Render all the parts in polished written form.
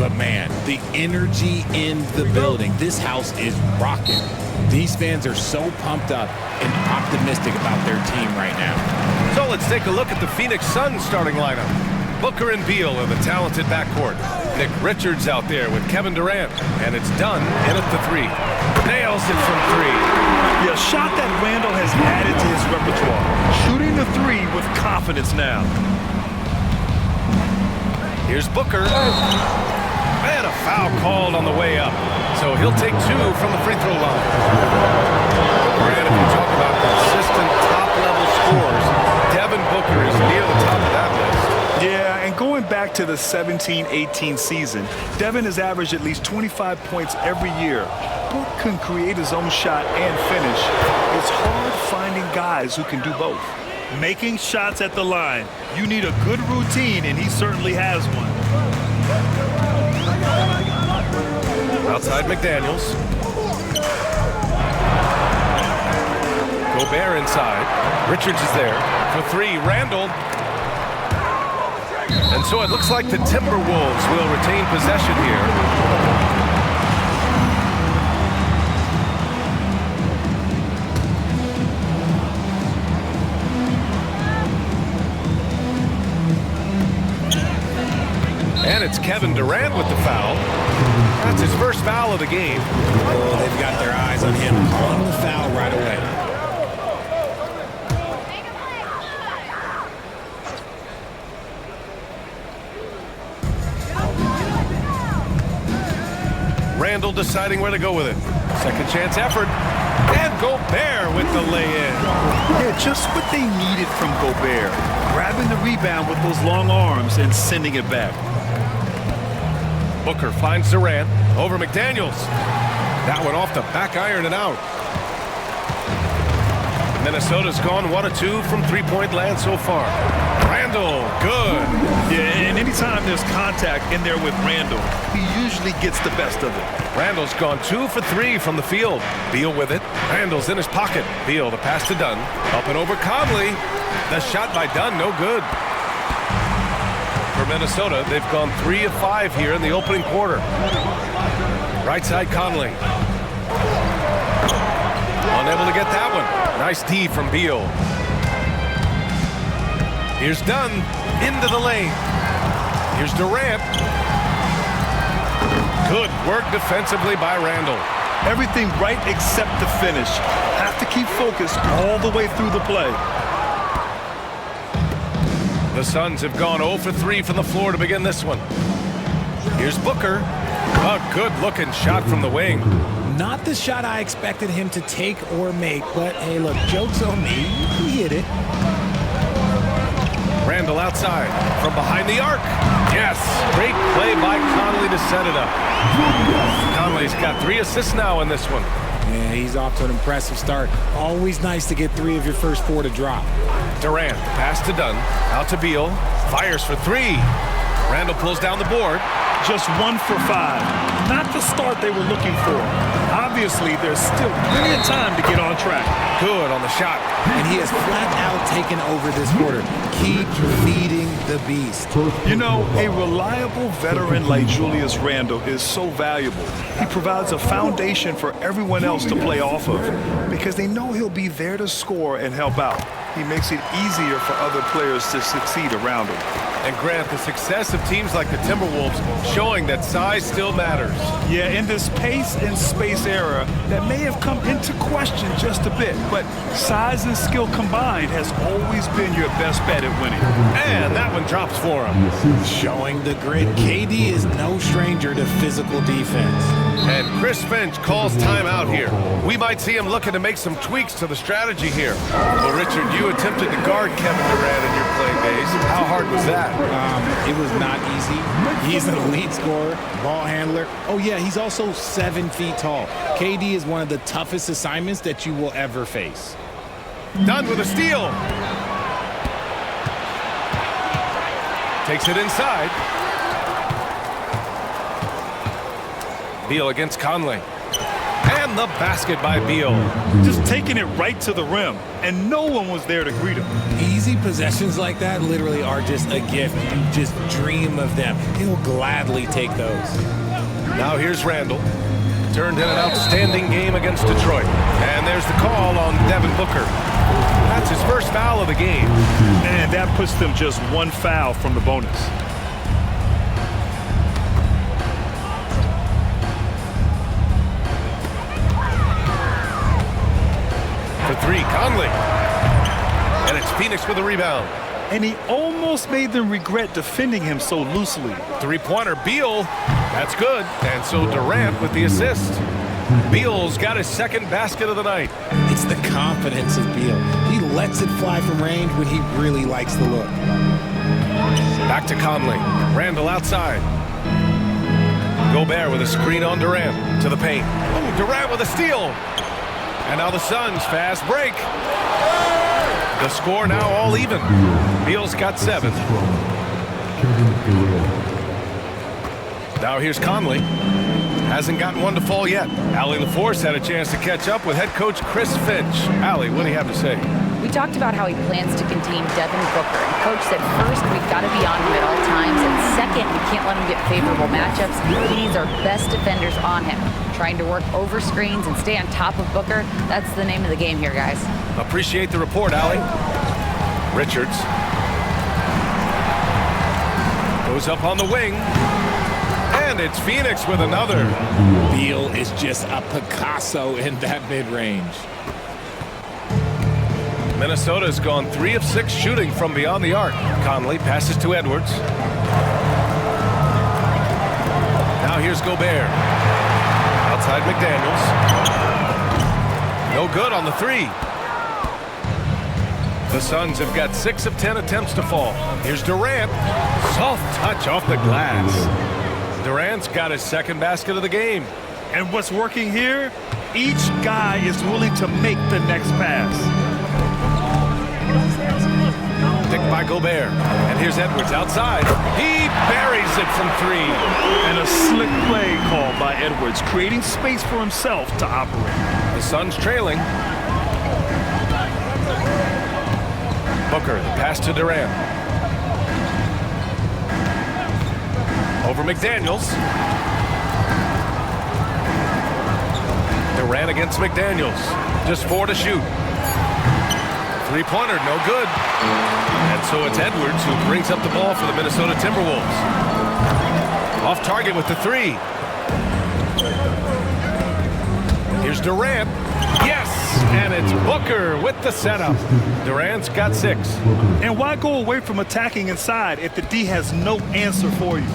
But man, the energy in the building, this house is rocking. These fans are so pumped up and optimistic about their team right now. So let's take a look at the Phoenix Suns starting lineup. Booker and Beal in the talented backcourt. Nick Richards out there with Kevin Durant. And it's done in at the three. Nails it from three. Yeah, a shot that Randall has added to his repertoire. Shooting the three with confidence now. Here's Booker. And a foul called on the way up. So he'll take two from the free throw line. And if you talk about consistent top-level scores, Devin Booker is near the top of that list. Yeah, and going back to the 17-18 season, Devin has averaged at least 25 points every year. Book can create his own shot and finish. It's hard finding guys who can do both. Making shots at the line. You need a good routine, and he certainly has one. Outside McDaniels. Gobert inside. Richards is there for three. Randall. And so it looks like the Timberwolves will retain possession here. And it's Kevin Durant with the foul. That's his first foul of the game. Oh, they've got their eyes on him, calling the foul right away. Randall deciding where to go with it. Second chance effort. And Gobert with the lay-in. Yeah, just what they needed from Gobert. Grabbing the rebound with those long arms and sending it back. Booker finds Durant over McDaniels. That one off the back iron and out. Minnesota's gone 1 of 2 from three-point land so far. Randall, good. Yeah, and anytime there's contact in there with Randall, he usually gets the best of it. Randall's gone 2 for 3 from the field. Beal with it. Randall's in his pocket. Beal, the pass to Dunn. Up and over Conley. The shot by Dunn, no good. For Minnesota, they've gone 3 of 5 here in the opening quarter. Right side Conley. Unable to get that one. Nice D from Beal. Here's Dunn into the lane. Here's Durant. Good work defensively by Randall. Everything right except the finish. Have to keep focused all the way through the play. The Suns have gone 0 for 3 from the floor to begin this one. Here's Booker. A good-looking shot from the wing. Not the shot I expected him to take or make, but hey, look, joke's on me. He hit it. Randall outside from behind the arc. Yes, great play by Conley to set it up. Conley's got 3 assists now in this one. Yeah, he's off to an impressive start. Always nice to get 3 of your first 4 to drop. Durant, pass to Dunn, out to Beal, fires for 3. Randall pulls down the board. Just 1 for 5. Not the start they were looking for. Obviously, there's still plenty of time to get on track. Good on the shot. And he has flat out taken over this quarter. Keep feeding the beast. You know, a reliable veteran like Julius Randle is so valuable. He provides a foundation for everyone else to play off of because they know he'll be there to score and help out. He makes it easier for other players to succeed around him. And Grant, the success of teams like the Timberwolves showing that size still matters. Yeah, in this pace and space era, that may have come into question just a bit, but size and skill combined has always been your best bet at winning. And that one drops for him. Showing the grit, KD is no stranger to physical defense. And Chris Finch calls timeout here. We might see him looking to make some tweaks to the strategy here. Well, Richard, you attempted to guard Kevin Durant in your playing days. How hard was that? It was not easy. He's an elite scorer, ball handler. Oh, yeah, he's also 7 feet tall. KD is one of the toughest assignments that you will ever face. Done with a steal. Takes it inside. Beal against Conley. And on the basket by Beal. Just taking it right to the rim, and no one was there to greet him. Easy possessions like that literally are just a gift. You just dream of them. He'll gladly take those. Now here's Randall. Turned in an outstanding game against Detroit. And there's the call on Devin Booker. That's his first foul of the game. And that puts them just one foul from the bonus. For three, Conley. And it's Phoenix with a rebound. And he almost made them regret defending him so loosely. Three-pointer, Beal. That's good. And so Durant with the assist. Beal's got his second basket of the night. It's the confidence of Beal. He lets it fly from range when he really likes the look. Back to Conley. Randall outside. Gobert with a screen on Durant to the paint. Oh, Durant with a steal. And now the Suns fast break. The score now all even. Beal's got 7. Now here's Conley. Hasn't gotten one to fall yet. Allie LaForce had a chance to catch up with head coach Chris Finch. Allie, what do you have to say? We talked about how he plans to contain Devin Booker. And Coach said first, we've got to be on him at all times. And second, we can't let him get favorable matchups. He needs our best defenders on him. Trying to work over screens and stay on top of Booker. That's the name of the game here, guys. Appreciate the report, Allie. Richards. Goes up on the wing. And it's Phoenix with another. Beal is just a Picasso in that mid-range. Minnesota's gone 3 of 6 shooting from beyond the arc. Conley passes to Edwards. Now here's Gobert. Outside McDaniels. No good on the 3. The Suns have got 6 of 10 attempts to fall. Here's Durant. Soft touch off the glass. Durant's got his second basket of the game. And what's working here? Each guy is willing to make the next pass. Picked by Gobert. And here's Edwards outside. He buries it from 3. And a slick play called by Edwards, creating space for himself to operate. The Suns trailing. Booker, the pass to Durant. Over McDaniels. Durant against McDaniels. Just 4 to shoot. Three-pointer, no good. And so it's Edwards who brings up the ball for the Minnesota Timberwolves. Off target with the 3. Here's Durant. Yes! And it's Booker with the setup. Durant's got 6. And why go away from attacking inside if the D has no answer for you?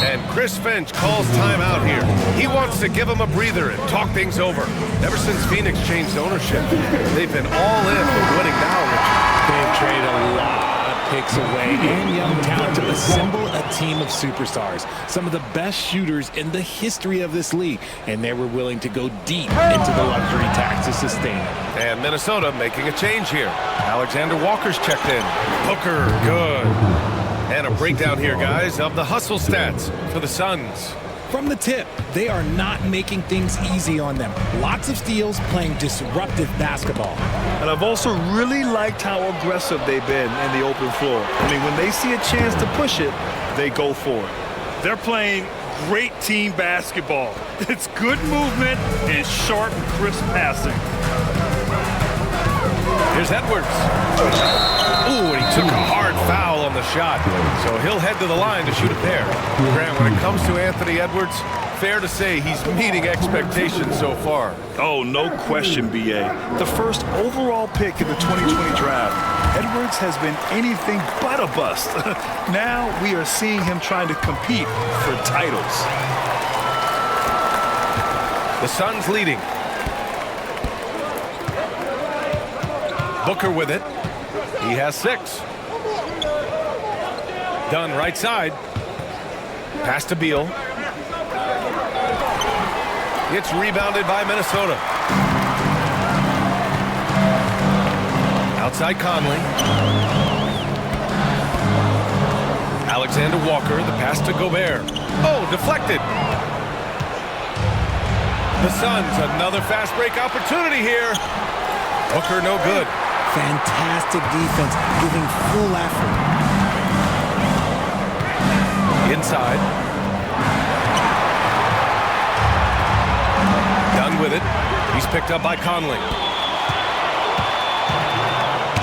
And Chris Finch calls timeout here. He wants to give him a breather and talk things over. Ever since Phoenix changed ownership, they've been all in on winning now, Richard. They've traded a lot of picks away and young talent to assemble a team of superstars. Some of the best shooters in the history of this league. And they were willing to go deep into the luxury tax to sustain it. And Minnesota making a change here. Alexander Walker's checked in. Booker, good. And a breakdown here, guys, of the hustle stats for the Suns. From the tip, they are not making things easy on them. Lots of steals, playing disruptive basketball. And I've also really liked how aggressive they've been in the open floor. I mean, when they see a chance to push it, they go for it. They're playing great team basketball. It's good movement and sharp, crisp passing. Here's Edwards. Ooh, and he took a hard foul on the shot. So he'll head to the line to shoot a pair. Grant, when it comes to Anthony Edwards, fair to say he's meeting expectations so far. Oh, no question, B.A. The first overall pick in the 2020 draft, Edwards has been anything but a bust. Now we are seeing him trying to compete for titles. The Suns leading. Booker with it. He has 6. Dunn right side. Pass to Beal. It's rebounded by Minnesota. Outside Conley. Alexander Walker, the pass to Gobert. Oh, deflected. The Suns, another fast break opportunity here. Booker, no good. Fantastic defense, giving full effort. Inside. Done with it. He's picked up by Conley.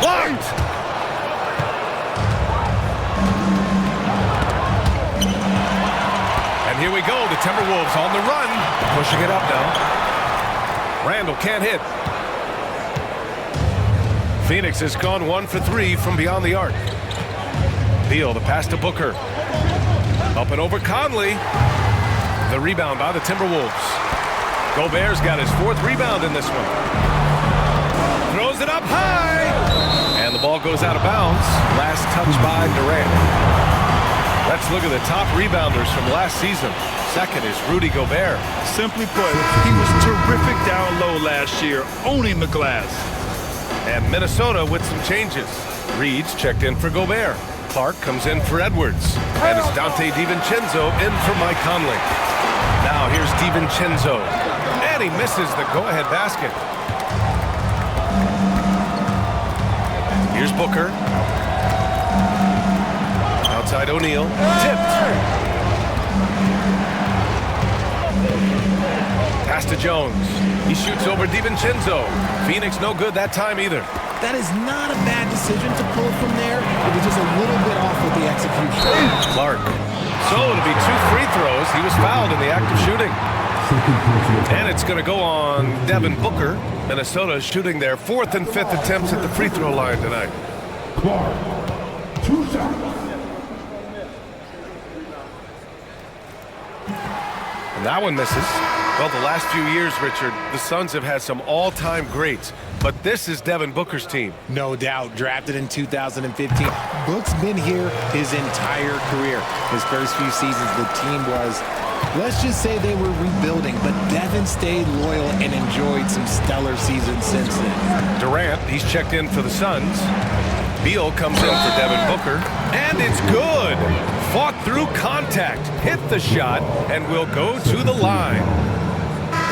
Blocked! And here we go. The Timberwolves on the run. Pushing it up now. Randall can't hit. Phoenix has gone 1 for 3 from beyond the arc. Beal, the pass to Booker. Up and over Conley. The rebound by the Timberwolves. Gobert's got his 4th rebound in this one. Throws it up high. And the ball goes out of bounds. Last touch by Durant. Let's look at the top rebounders from last season. Second is Rudy Gobert. Simply put, he was terrific down low last year, owning the glass. And Minnesota with some changes. Reed's checked in for Gobert. Clark comes in for Edwards. And it's Dante DiVincenzo in for Mike Conley. Now here's DiVincenzo. And he misses the go-ahead basket. Here's Booker. Outside O'Neal. Tipped. Pass to Jones. He shoots over DiVincenzo. Phoenix no good that time either. That is not a bad decision to pull from there. It was just a little bit off with the execution. Clark. So it'll be 2 free throws. He was fouled in the act of shooting. And it's going to go on Devin Booker. Minnesota shooting their 4th and 5th attempts at the free throw line tonight. Clark, 2 shots. And that one misses. Well, the last few years, Richard, the Suns have had some all-time greats, but this is Devin Booker's team. No doubt, drafted in 2015. Book's been here his entire career. His first few seasons, the team was, let's just say they were rebuilding, but Devin stayed loyal and enjoyed some stellar seasons since then. Durant, he's checked in for the Suns. Beal comes in for Devin Booker, and it's good. Fought through contact, hit the shot, and will go to the line.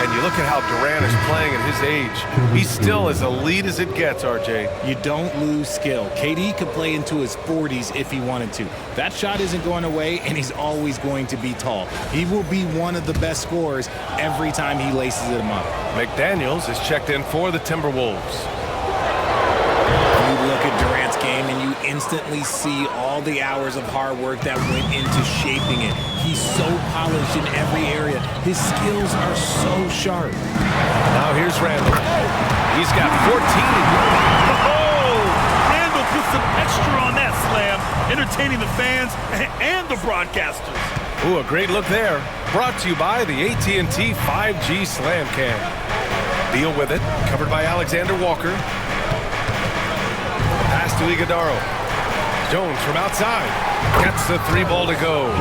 And you look at how Durant is playing at his age. He's still as elite as it gets, RJ. You don't lose skill. KD could play into his 40s if he wanted to. That shot isn't going away, and he's always going to be tall. He will be one of the best scorers every time he laces them up. McDaniels is checked in for the Timberwolves. You look at Durant's game, and you instantly see all the hours of hard work that went into shaping it. He's so polished in every area. His skills are so sharp. Now here's Randall. He's got 14. Oh! Randall put some extra on that slam, entertaining the fans and the broadcasters. Ooh, a great look there. Brought to you by the AT&T 5G Slam Cam. Beal with it, covered by Alexander Walker. Pass to Iguodaro. Jones from outside. Gets the 3-ball to go.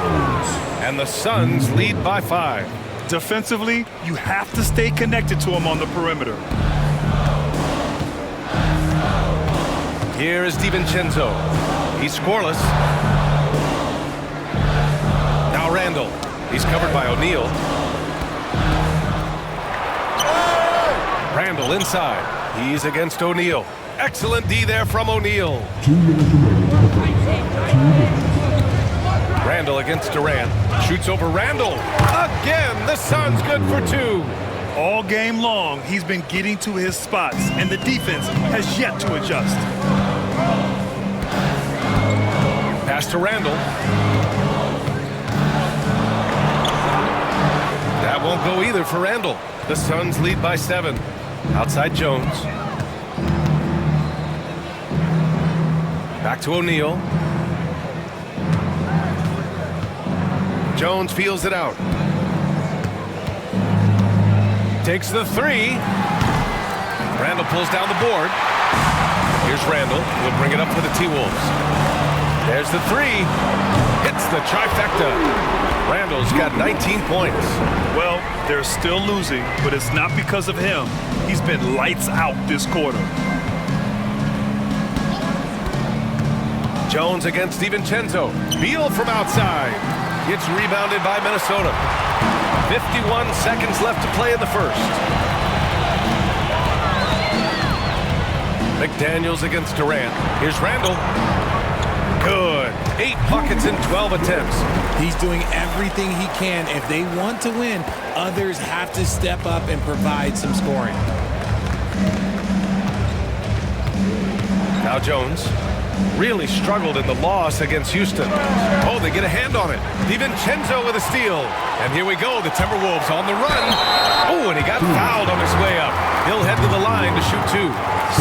And the Suns lead by 5. Defensively, you have to stay connected to him on the perimeter. Here is DiVincenzo. He's scoreless. Now Randall. He's covered by O'Neal. Randall inside. He's against O'Neal. Excellent D there from O'Neal. 2 minutes remaining. 2 minutes. Randall against Durant. Shoots over Randall. Again, the Suns good for 2. All game long, he's been getting to his spots, and the defense has yet to adjust. Pass to Randall. That won't go either for Randall. The Suns lead by 7. Outside Jones. Back to O'Neal. Jones feels it out. Takes the 3. Randall pulls down the board. Here's Randall. He'll bring it up for the T-Wolves. There's the 3. Hits the trifecta. Randall's got 19 points. Well, they're still losing, but it's not because of him. He's been lights out this quarter. Jones against DiVincenzo. Beal from outside. It's rebounded by Minnesota. 51 seconds left to play in the first. McDaniels against Durant. Here's Randall. Good. 8 buckets in 12 attempts. He's doing everything he can. If they want to win, others have to step up and provide some scoring. Now Jones really struggled in the loss against Houston. Oh, they get a hand on it. DiVincenzo with a steal. And here we go, the Timberwolves on the run. Oh, and he got fouled on his way up. He'll head to the line to shoot 2.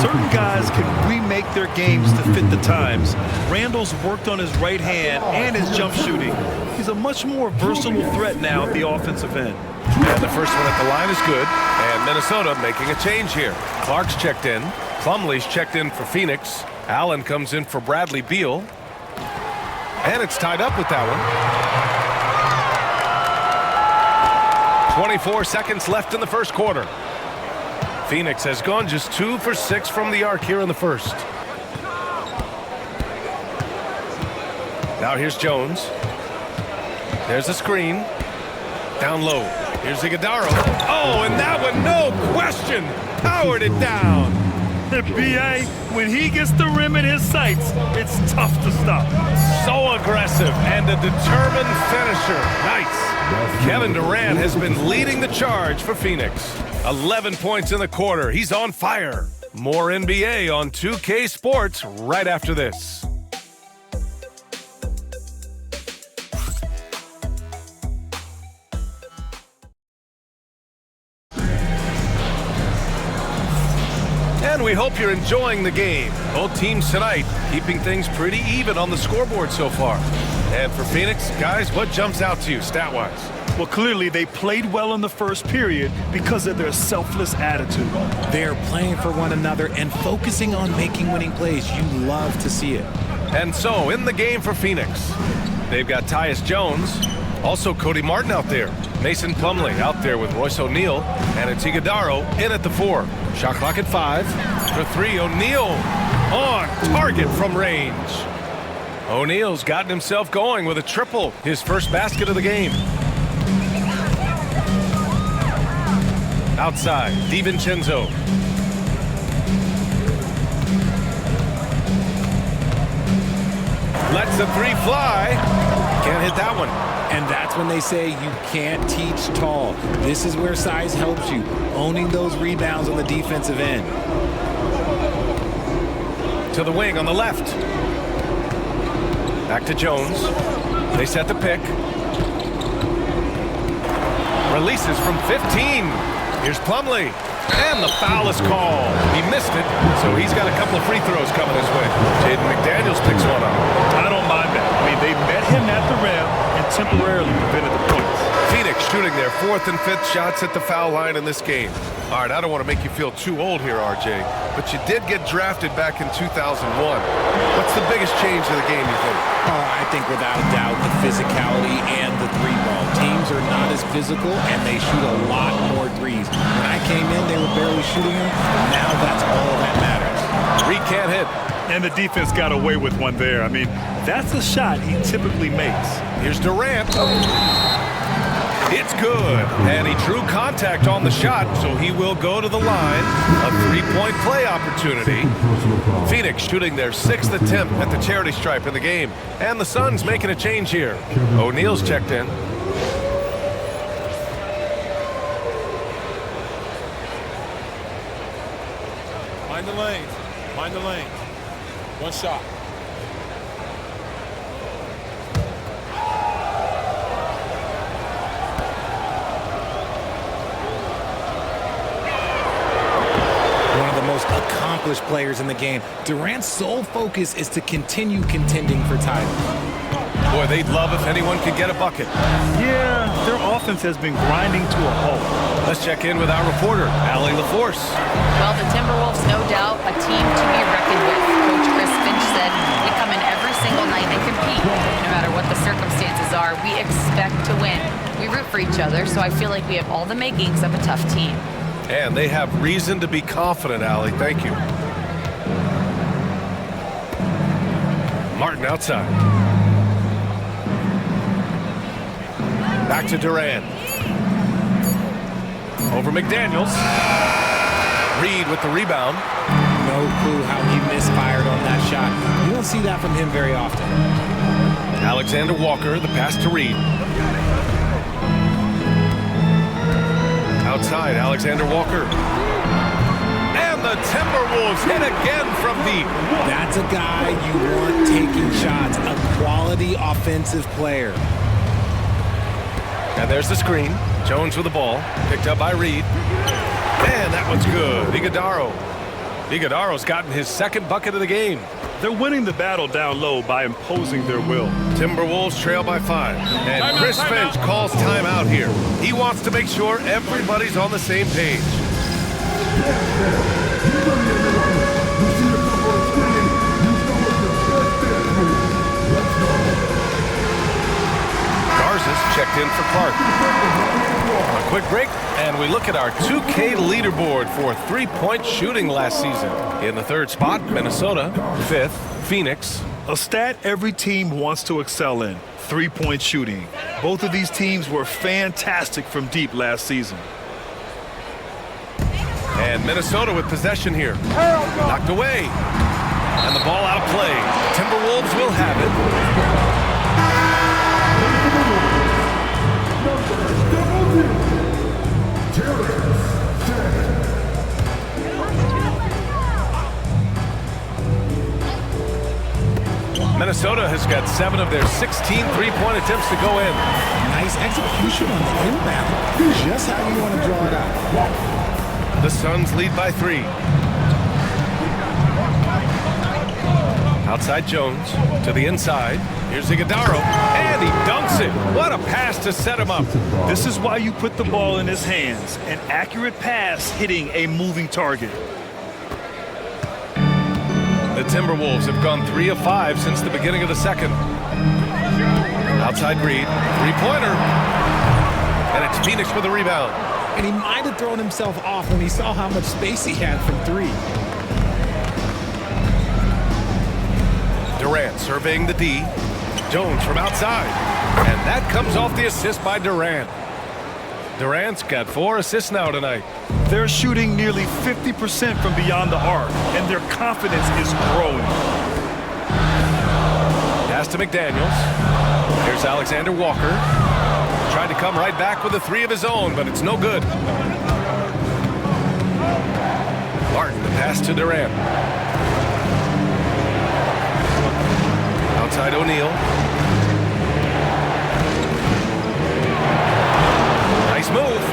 Certain guys can remake their games to fit the times. Randall's worked on his right hand and his jump shooting. He's a much more versatile threat now at the offensive end. And the first one at the line is good. And Minnesota making a change here. Clark's checked in. Plumlee's checked in for Phoenix. Allen comes in for Bradley Beal. And it's tied up with that one. 24 seconds left in the first quarter. Phoenix has gone just 2 for 6 from the arc here in the first. Now here's Jones. There's a screen. Down low. Here's Iguodala. Oh, and that one, no question, powered it down. B.A., when he gets the rim in his sights, it's tough to stop. So aggressive and a determined finisher. Nice. Kevin Durant has been leading the charge for Phoenix. 11 points in the quarter. He's on fire. More NBA on 2K Sports right after this. And we hope you're enjoying the game. Both teams tonight keeping things pretty even on the scoreboard so far. And for Phoenix, guys, what jumps out to you stat-wise? Well, clearly they played well in the first period because of their selfless attitude. They're playing for one another and focusing on making winning plays. You love to see it. And so, in the game for Phoenix, they've got Tyus Jones, also Cody Martin out there, Mason Plumlee out there with Royce O'Neal, and it's Iguodala in at the 4. Shot clock at 5. For 3, O'Neal on target from range. O'Neal's gotten himself going with a triple, his first basket of the game. Outside, DiVincenzo. Lets the 3 fly. Can't hit that one. And that's when they say you can't teach tall. This is where size helps you, owning those rebounds on the defensive end. To the wing on the left. Back to Jones. They set the pick. Releases from 15. Here's Plumlee. And the foul is called. He missed it, so he's got a couple of free throws coming his way. Jaden McDaniels picks one up. I don't mind that. I mean, they met him at the rim and temporarily prevented the points. Phoenix shooting their 4th and 5th shots at the foul line in this game. All right, I don't want to make you feel too old here, RJ, but you did get drafted back in 2001. What's the biggest change of the game, you think? Oh, I think without a doubt the physicality and the 3-ball. Teams are not as physical, and they shoot a lot more threes. When I came in, they were barely shooting them. Now that's all that matters. Reed can't hit. And the defense got away with one there. I mean, that's a shot he typically makes. Here's Durant. It's good. And he drew contact on the shot, so he will go to the line. A 3-point play opportunity. Phoenix shooting their 6th attempt at the charity stripe in the game. And the Suns making a change here. O'Neal's checked in. Mind the lanes. Mind the lanes. One shot. Accomplished players in the game. Durant's sole focus is to continue contending for titles. Boy, they'd love if anyone could get a bucket. Yeah, their offense has been grinding to a halt. Let's check in with our reporter, Allie LaForce. Well, the Timberwolves, no doubt, a team to be reckoned with. Coach Chris Finch said we come in every single night and compete. No matter what the circumstances are, we expect to win. We root for each other, so I feel like we have all the makings of a tough team. And they have reason to be confident, Allie. Thank you. Martin outside. Back to Durant. Over McDaniels. Reed with the rebound. No clue how he misfired on that shot. You don't see that from him very often. Alexander Walker, the pass to Reed. Outside, Alexander Walker. And the Timberwolves hit again from deep. That's a guy you want taking shots, a quality offensive player. And there's the screen. Jones with the ball, picked up by Reed. And that one's good. Iguodaro's gotten his second bucket of the game. They're winning the battle down low by imposing their will. Timberwolves trail by 5. And Chris Finch calls timeout here. He wants to make sure everybody's on the same page. Garza's checked in for Clark. A quick break, and we look at our 2K leaderboard for three-point shooting last season. In the third spot, Minnesota. Fifth, Phoenix. A stat every team wants to excel in: three-point shooting. Both of these teams were fantastic from deep last season. And Minnesota with possession here. Knocked away. And the ball out of play. Timberwolves will have it. Minnesota has got 7 of their 16 three-point attempts to go in. Nice execution on the inbound. Just how you want to draw it out. The Suns lead by 3. Outside Jones to the inside. Here's Iguodaro, and he dunks it. What a pass to set him up. This is why you put the ball in his hands. An accurate pass hitting a moving target. The Timberwolves have gone 3 of 5 since the beginning of the second. Outside Reed, three-pointer. And it's Phoenix with the rebound. And he might have thrown himself off when he saw how much space he had from 3. Durant surveying the D. Jones from outside. And that comes off the assist by Durant. Durant's got 4 assists now tonight. They're shooting nearly 50% from beyond the arc, and their confidence is growing. Pass to McDaniels. Here's Alexander Walker. Tried to come right back with a 3 of his own, but it's no good. Martin, the pass to Durant. Outside O'Neal. Nice move.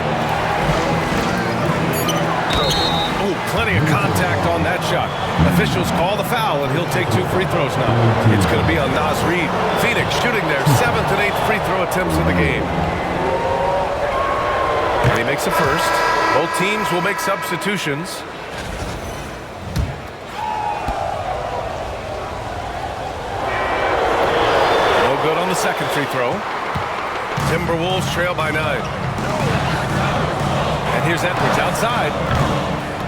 Oh, plenty of contact on that shot. Officials call the foul, and he'll take 2 free throws now. It's going to be on Naz Reid. Phoenix shooting their 7th and 8th free throw attempts of the game. And he makes the first. Both teams will make substitutions. No good on the second free throw. Timberwolves trail by 9. And here's Edwards outside.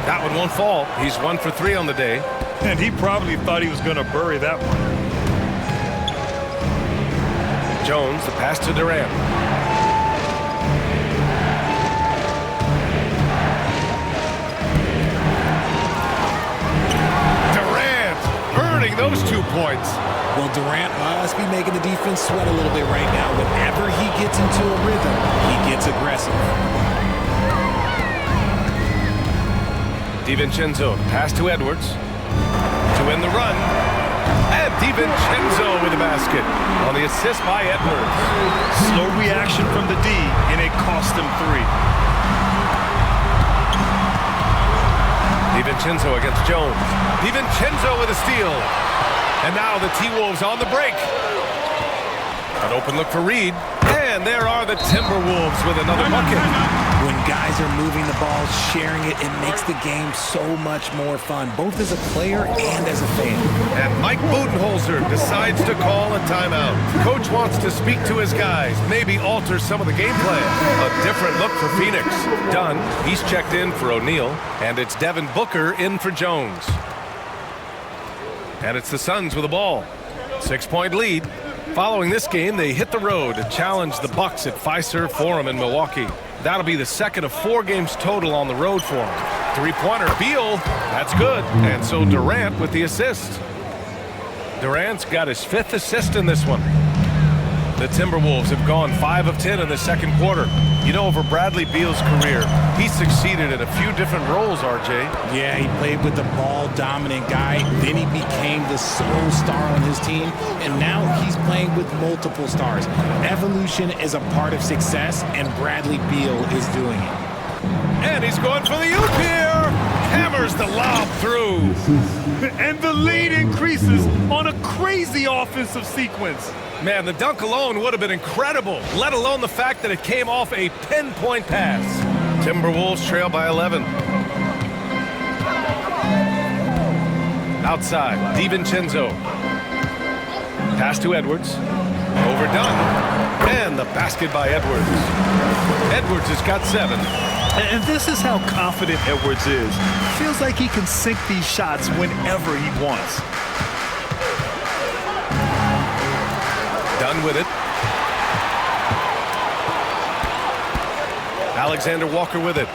That one won't fall. He's 1 for 3 on the day. And he probably thought he was going to bury that one. Jones, the pass to Durant. Durant earning those 2 points. Well, Durant must be making the defense sweat a little bit right now. Whenever he gets into a rhythm, he gets aggressive. DiVincenzo, pass to Edwards. To win the run. And DiVincenzo with the basket on the assist by Edwards. Slow reaction from the D, and it cost him 3. DiVincenzo against Jones. DiVincenzo with a steal. And now the T-Wolves on the break. An open look for Reed. And there are the Timberwolves with another bucket. When guys are moving the ball, sharing it, it makes the game so much more fun, both as a player and as a fan. And Mike Budenholzer decides to call a timeout. Coach wants to speak to his guys, maybe alter some of the game plan. A different look for Phoenix. Dunn, he's checked in for O'Neal, and it's Devin Booker in for Jones. And it's the Suns with the ball. 6-point lead. Following this game, they hit the road to challenge the Bucks at Fiserv Forum in Milwaukee. That'll be the second of 4 games total on the road for him. Three-pointer, Beal, that's good. And so Durant with the assist. Durant's got his 5th assist in this one. The Timberwolves have gone 5 of 10 in the second quarter. You know, over Bradley Beal's career, he succeeded in a few different roles, RJ. Yeah, he played with the ball-dominant guy. Then he became the sole star on his team. And now he's playing with multiple stars. Evolution is a part of success, and Bradley Beal is doing it. And he's going for the oop here. Hammers the lob through. And the lead increases on a crazy offensive sequence. Man, the dunk alone would have been incredible, let alone the fact that it came off a pinpoint pass. Timberwolves trail by 11. Outside, DiVincenzo. Pass to Edwards. Overdone. And the basket by Edwards. Edwards has got 7. And this is how confident Edwards is. Feels like he can sink these shots whenever he wants. Done with it. Alexander Walker with it.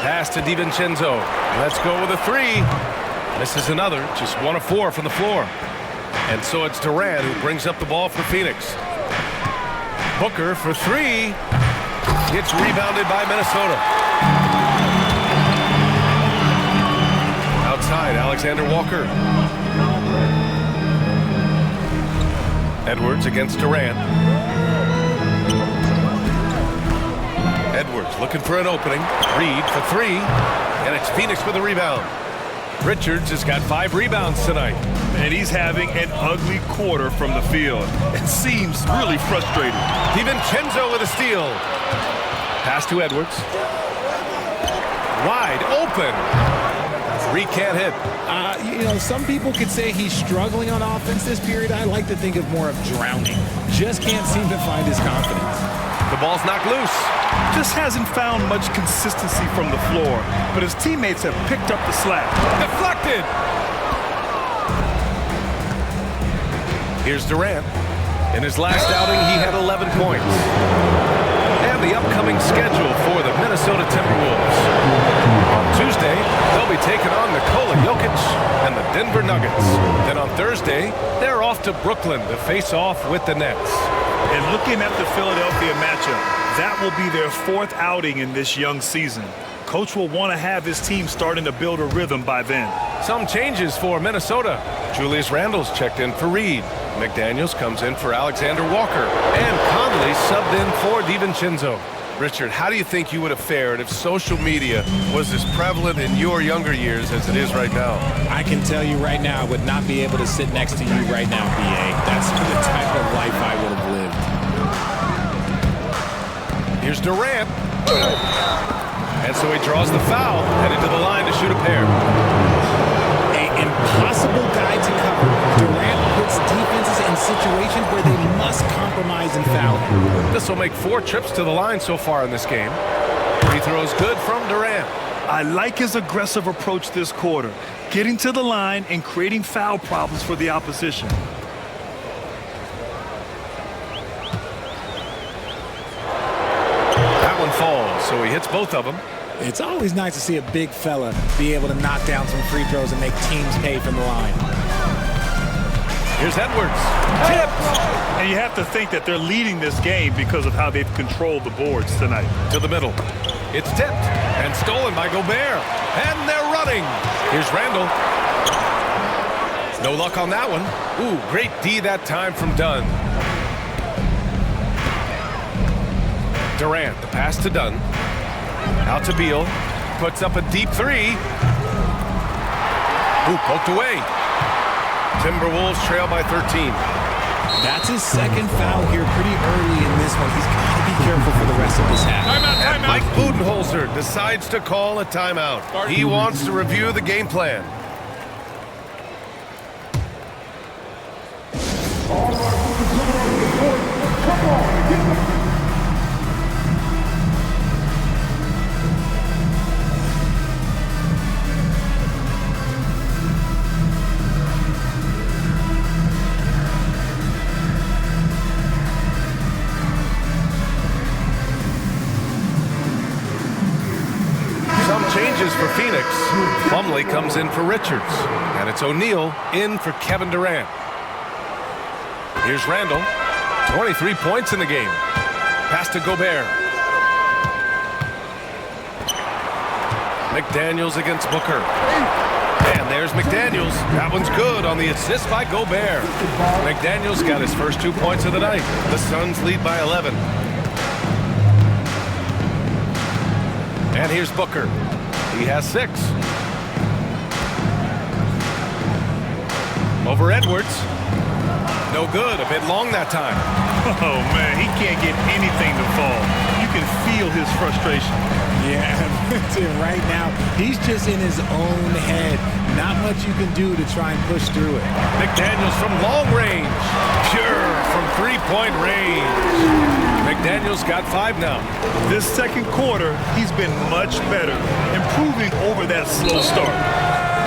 Pass to DiVincenzo. Let's go with a 3. This is another, just 1 of 4 from the floor. And so it's Durant who brings up the ball for Phoenix. Booker for 3. Gets rebounded by Minnesota. Outside, Alexander Walker. Edwards against Durant. Edwards looking for an opening. Reed for 3. And it's Phoenix with a rebound. Richards has got 5 rebounds tonight. And he's having an ugly quarter from the field. It seems really frustrating. DiVincenzo with a steal. Pass to Edwards. Wide open. Reed can't hit. You know, some people could say he's struggling on offense this period. I like to think of more of drowning. Just can't seem to find his confidence. The ball's knocked loose. Just hasn't found much consistency from the floor, but his teammates have picked up the slack. Deflected. Here's Durant. In his last outing, he had 11 points. And the upcoming schedule for the Minnesota Timberwolves. On Tuesday, they'll be taking on Nikola Jokic and the Denver Nuggets. Then on Thursday, they're off to Brooklyn to face off with the Nets. And looking at the Philadelphia matchup, that will be their 4th outing in this young season. Coach will want to have his team starting to build a rhythm by then. Some changes for Minnesota. Julius Randle's checked in for Reed. McDaniels comes in for Alexander Walker. And Conley subbed in for DiVincenzo. Richard, how do you think you would have fared if social media was as prevalent in your younger years as it is right now? I can tell you right now, I would not be able to sit next to you right now, B.A. That's the type of life I would have lived. Here's Durant. And so he draws the foul, headed to the line to shoot a pair. An impossible guy to cover. Durant puts defenses in situations where they must compromise and foul him. This will make 4 trips to the line so far in this game. Free throws good from Durant. I like his aggressive approach this quarter, getting to the line and creating foul problems for the opposition. That one falls, so he hits both of them. It's always nice to see a big fella be able to knock down some free throws and make teams pay from the line. Here's Edwards. Tipped. And you have to think that they're leading this game because of how they've controlled the boards tonight. To the middle. It's tipped and stolen by Gobert. And they're running. Here's Randle. No luck on that one. Ooh, great D that time from Dunn. Durant, the pass to Dunn. Out to Beal. Puts up a deep 3. Ooh, poked away. Timberwolves trail by 13. That's his 2nd foul here pretty early in this one. He's got to be careful for the rest of this half. And Mike Budenholzer decides to call a timeout. He wants to review the game plan. All right, come on, get them. for Phoenix. Plumlee comes in for Richards. And it's O'Neal in for Kevin Durant. Here's Randall. 23 points in the game. Pass to Gobert. McDaniels against Booker. And there's McDaniels. That one's good on the assist by Gobert. McDaniels got his first 2 points of the night. The Suns lead by 11. And here's Booker. He has 6. Over Edwards. No good. A bit long that time. Oh, man, he can't get anything to fall. You can feel his frustration. Yeah, right now, he's just in his own head. Not much you can do to try and push through it. McDaniels from long range. Pure from three-point range. McDaniels got 5 now. This second quarter, he's been much better, improving over that slow start.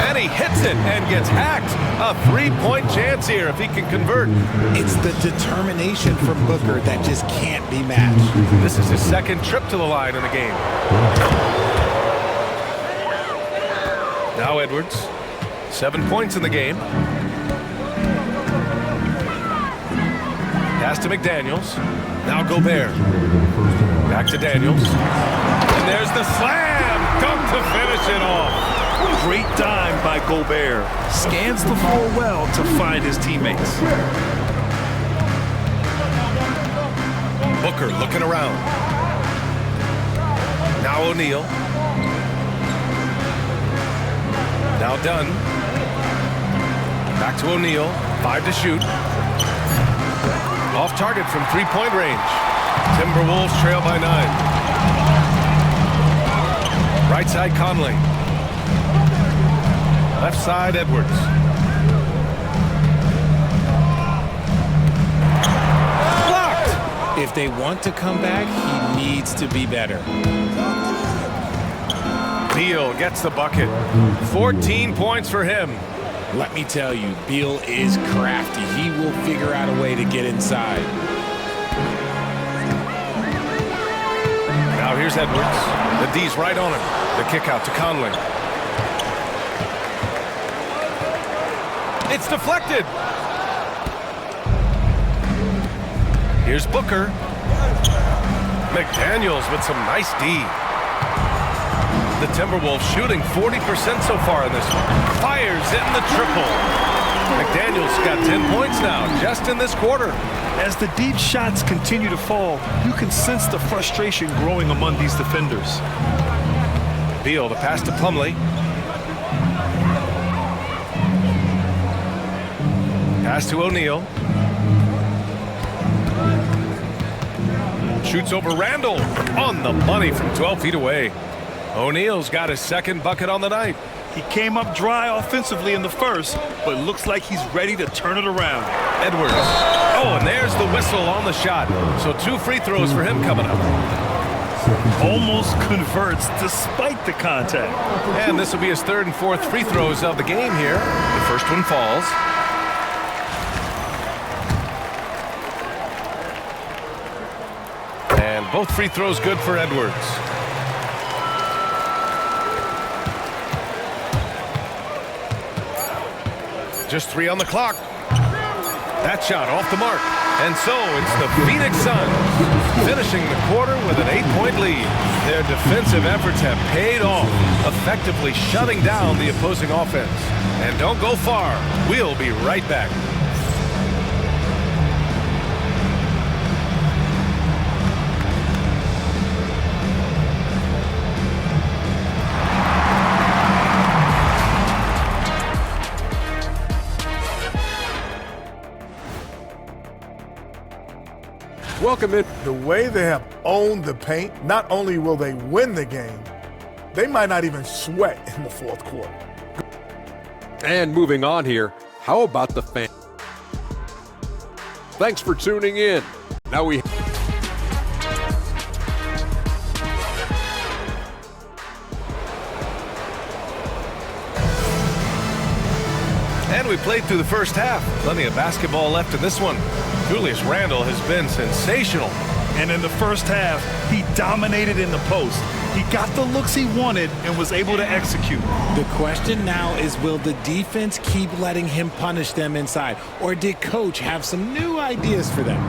And he hits it and gets hacked. A 3-point chance here if he can convert. It's the determination from Booker that just can't be matched. This is his second trip to the line in the game. Now Edwards. 7 points in the game. Pass to McDaniels. Now Gobert. Back to Daniels. And there's the slam. Dunk to finish it off. Great dime by Gobert. Scans the floor well to find his teammates. Booker looking around. Now O'Neal. Now Dunn. Back to O'Neal. 5 to shoot. Off target from 3-point range. Timberwolves trail by 9. Right side Conley. Left side Edwards. Blocked! If they want to come back, he needs to be better. Beal gets the bucket. 14 points for him. Let me tell you, Beal is crafty. He will figure out a way to get inside. Now here's Edwards. The D's right on him. The kick out to Conley. It's deflected. Here's Booker. McDaniels with some nice D. The Timberwolves shooting 40% so far in this one. Fires in the triple. McDaniels got 10 points now just in this quarter. As the deep shots continue to fall, you can sense the frustration growing among these defenders. Beal, the pass to Plumlee. Pass to O'Neal. Shoots over Randall. On the money from 12 feet away. O'Neal's got his second bucket on the night. He came up dry offensively in the first, but looks like he's ready to turn it around. Edwards. Oh, and there's the whistle on the shot. So 2 free throws for him coming up. Almost converts despite the contact. And this will be his 3rd and 4th free throws of the game here. The first one falls. And both free throws good for Edwards. Just 3 on the clock. That shot off the mark. And so it's the Phoenix Suns finishing the quarter with an 8-point lead. Their defensive efforts have paid off, effectively shutting down the opposing offense. And don't go far. We'll be right back. Welcome in. The way they have owned the paint, not only will they win the game, they might not even sweat in the 4th quarter. And moving on here, how about the fan? Thanks for tuning in. Now we... And we played through the first half. Plenty of basketball left in this one. Julius Randle has been sensational. And in the first half, he dominated in the post. He got the looks he wanted and was able to execute. The question now is, will the defense keep letting him punish them inside, or did coach have some new ideas for them?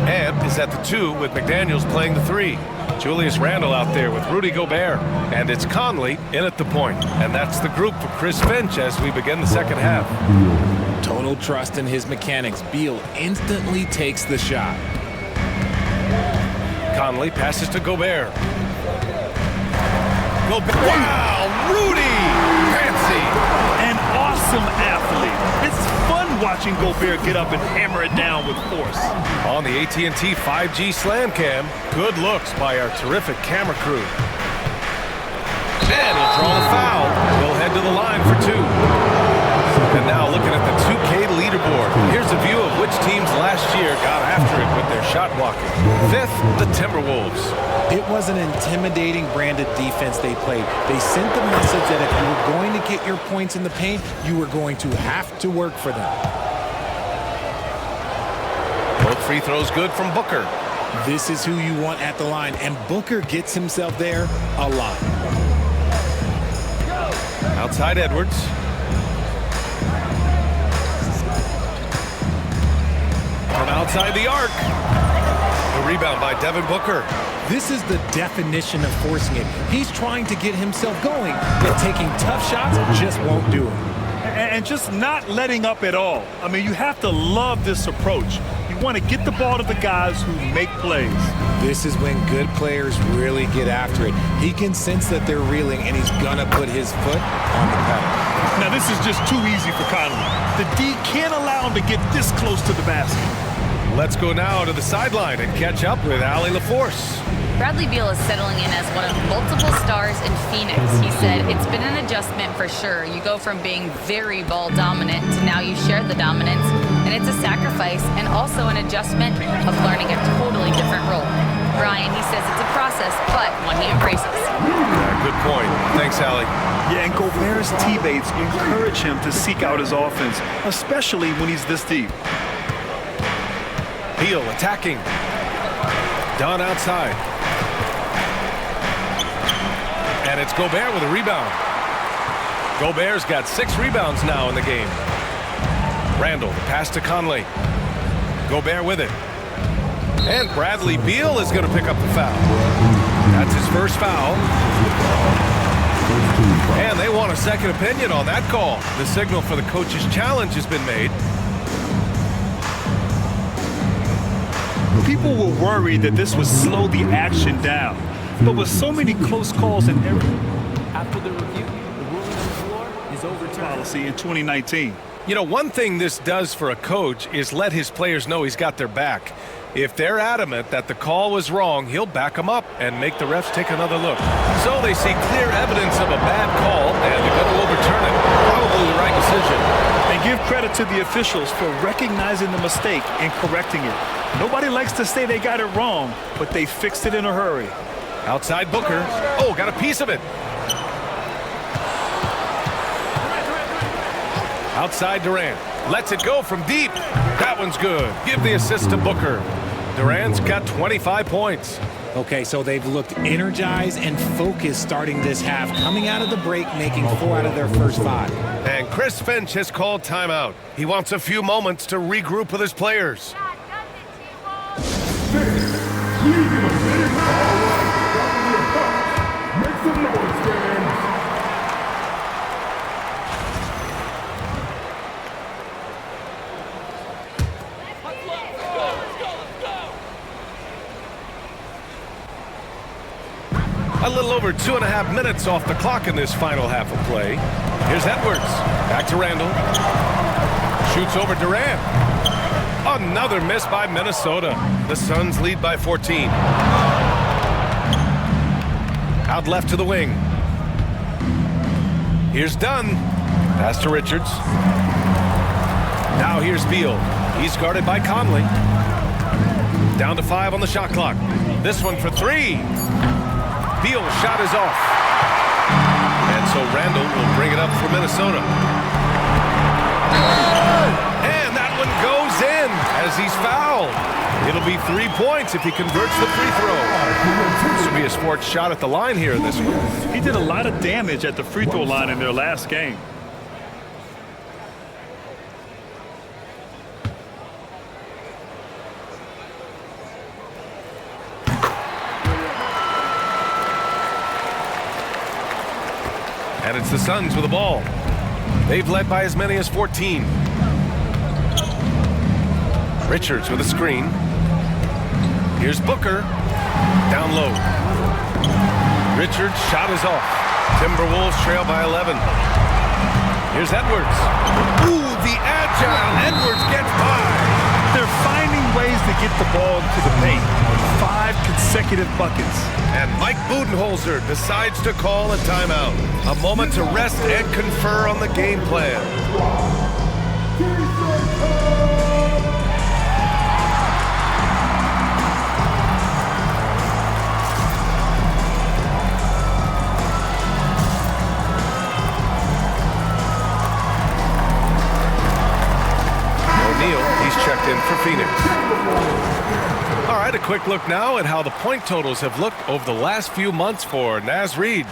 Ebb is at the 2 with McDaniels playing the 3. Julius Randle out there with Rudy Gobert. And it's Conley in at the point. And that's the group for Chris Finch as we begin the second half. Total trust in his mechanics. Beal instantly takes the shot. Conley passes to Gobert. Wow, Rudy! Fancy! An awesome athlete. It's fun watching Gobert get up and hammer it down with force. On the AT&T 5G Slam Cam, good looks by our terrific camera crew. And he'll draw the foul. He'll head to the line for 2. And now looking at the 2K leaderboard. Here's a view of which teams last year got after it with their shot blocking. 5th, the Timberwolves. It was an intimidating brand of defense they played. They sent the message that if you were going to get your points in the paint, you were going to have to work for them. Both free throws good from Booker. This is who you want at the line, and Booker gets himself there a lot. Outside Edwards. From outside the arc. The rebound by Devin Booker. This is the definition of forcing it. He's trying to get himself going, but taking tough shots just won't do it. And just not letting up at all. I mean, you have to love this approach. You want to get the ball to the guys who make plays. This is when good players really get after it. He can sense that they're reeling, and he's gonna put his foot on the pedal. Now, this is just too easy for Conley. The D can't allow him to get this close to the basket. Let's go now to the sideline and catch up with Allie LaForce. Bradley Beal is settling in as one of multiple stars in Phoenix. He said, it's been an adjustment for sure. You go from being very ball dominant to now you share the dominance. And it's a sacrifice and also an adjustment of learning a totally different role. Brian, he says it's a process, but one he embraces. Yeah, good point. Thanks, Allie. Yeah, and Gobert's teammates encourage him to seek out his offense, especially when he's this deep. Beal attacking. Dunn outside. And it's Gobert with a rebound. Gobert's got 6 rebounds now in the game. Randle, the pass to Conley. Gobert with it. And Bradley Beal is going to pick up the foul. That's his first foul. And they want a second opinion on that call. The signal for the coach's challenge has been made. People were worried that this would slow the action down. But with so many close calls and everything, After the review, the ruling on the floor is overturned. policy in 2019. You know, one thing this does for a coach is let his players know he's got their back. If they're adamant that the call was wrong, he'll back them up and make the refs take another look. So they see clear evidence of a bad call, and they're going to overturn it. Probably the right decision. And give credit to the officials for recognizing the mistake and correcting it. Nobody likes to say they got it wrong, but they fixed it in a hurry. Outside Booker. Oh, got a piece of it. Outside Durant. Lets it go from deep. That one's good. Give the assist to Booker. Durant's got 25 points. Okay, so they've looked energized and focused starting this half, coming out of the break, making 4 out of their first 5. And Chris Finch has called timeout. He wants a few moments to regroup with his players. Make some noise, fans. A little over 2.5 minutes off the clock in this final half of play. Here's Edwards. Back to Randle. Shoots over Durant. Another miss by Minnesota. The Suns lead by 14. Out left to the wing. Here's Dunn. Pass to Richards. Now here's Beal. He's guarded by Conley. Down to 5 on the shot clock. This one for 3. Beal's shot is off. And so Randle will bring it up for Minnesota. And that one goes in as he's fouled. It'll be 3 points if he converts the free throw. This will be his fourth shot at the line here in this one. He did a lot of damage at the free throw line in their last game. And it's the Suns with the ball. They've led by as many as 14. Richards with a screen. Here's Booker. Down low. Richards' shot is off. Timberwolves trail by 11. Here's Edwards. Ooh, the agile Edwards gets by. They're finding ways to get the ball to the paint. 5 consecutive buckets. And Mike Budenholzer decides to call a timeout. A moment to rest and confer on the game plan. He's checked in for Phoenix. All right, a quick look now at how the point totals have looked over the last few months for Naz Reid.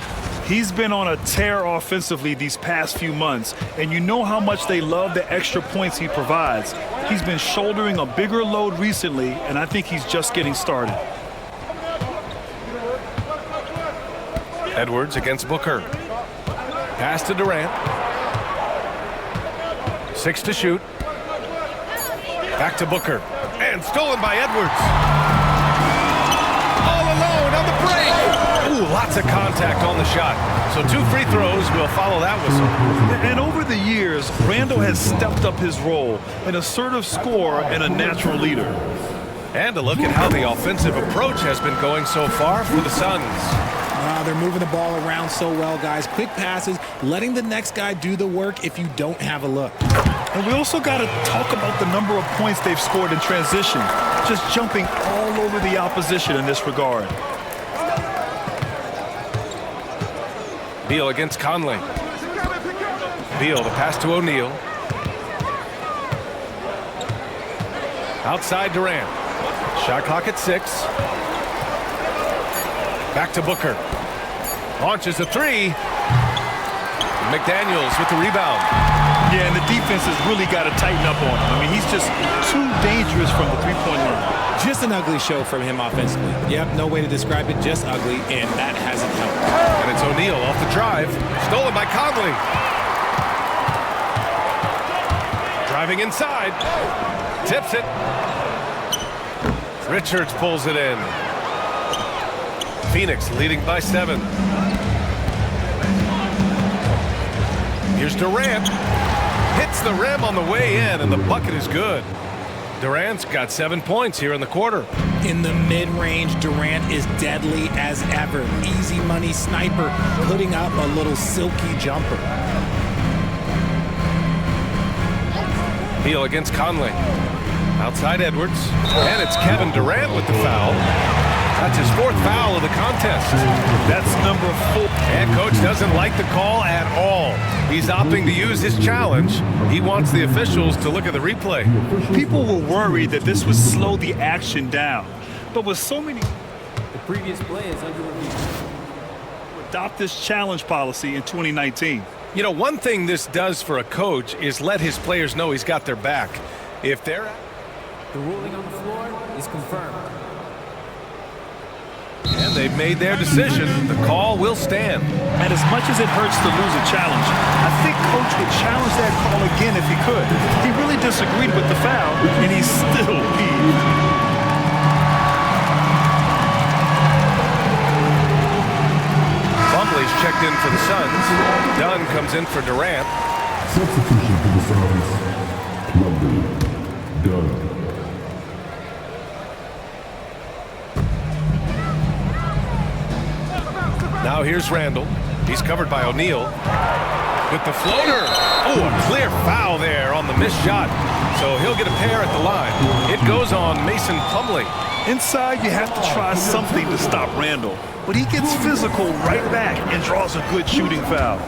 He's been on a tear offensively these past few months, and you know how much they love the extra points he provides. He's been shouldering a bigger load recently, and I think he's just getting started. Edwards against Booker. Pass to Durant. 6 to shoot. Back to Booker. And stolen by Edwards. All alone on the break. Ooh, lots of contact on the shot. So 2 free throws will follow that whistle. And over the years, Randall has stepped up his role, an assertive scorer and a natural leader. And a look at how the offensive approach has been going so far for the Suns. They're moving the ball around so well, guys. Quick passes, letting the next guy do the work if you don't have a look. And we also got to talk about the number of points they've scored in transition, just jumping all over the opposition in this regard. Beal against Conley. Beal, the pass to O'Neal. Outside Durant. Shot clock at 6. Back to Booker. Launches a 3. McDaniels with the rebound. Yeah, and the defense has really got to tighten up on him. I mean, he's just too dangerous from the three-point line. Just an ugly show from him offensively. Yep, no way to describe it, just ugly, and that hasn't helped. And it's O'Neal off the drive. Stolen by Conley. Driving inside. Tips it. Richards pulls it in. Phoenix leading by 7. Here's Durant. Hits the rim on the way in, and the bucket is good. Durant's got 7 points here in the quarter. In the mid-range, Durant is deadly as ever. Easy money sniper, putting up a little silky jumper. Beal against Conley. Outside Edwards. And it's Kevin Durant with the foul. That's his 4th foul of the contest. That's number 4. And coach doesn't like the call at all. He's opting to use his challenge. He wants the officials to look at the replay. People were worried that this would slow the action down. But with so many... The previous play is under review. Adopt this challenge policy in 2019. You know, one thing this does for a coach is let his players know he's got their back. If they're... The ruling on the floor is confirmed. And they've made their decision. The call will stand. And as much as it hurts to lose a challenge, I think Coach would challenge that call again if he could. He really disagreed with the foul, and he's still peeved. Plumlee's checked in for the Suns. Dunn comes in for Durant. Substitution for the Suns. Plumlee. Dunn. Now here's Randall. He's covered by O'Neal. With the floater. Oh, a clear foul there on the missed shot. So he'll get a pair at the line. It goes on Mason Plumlee. Inside, you have to try something to stop Randall. But he gets physical right back and draws a good shooting foul.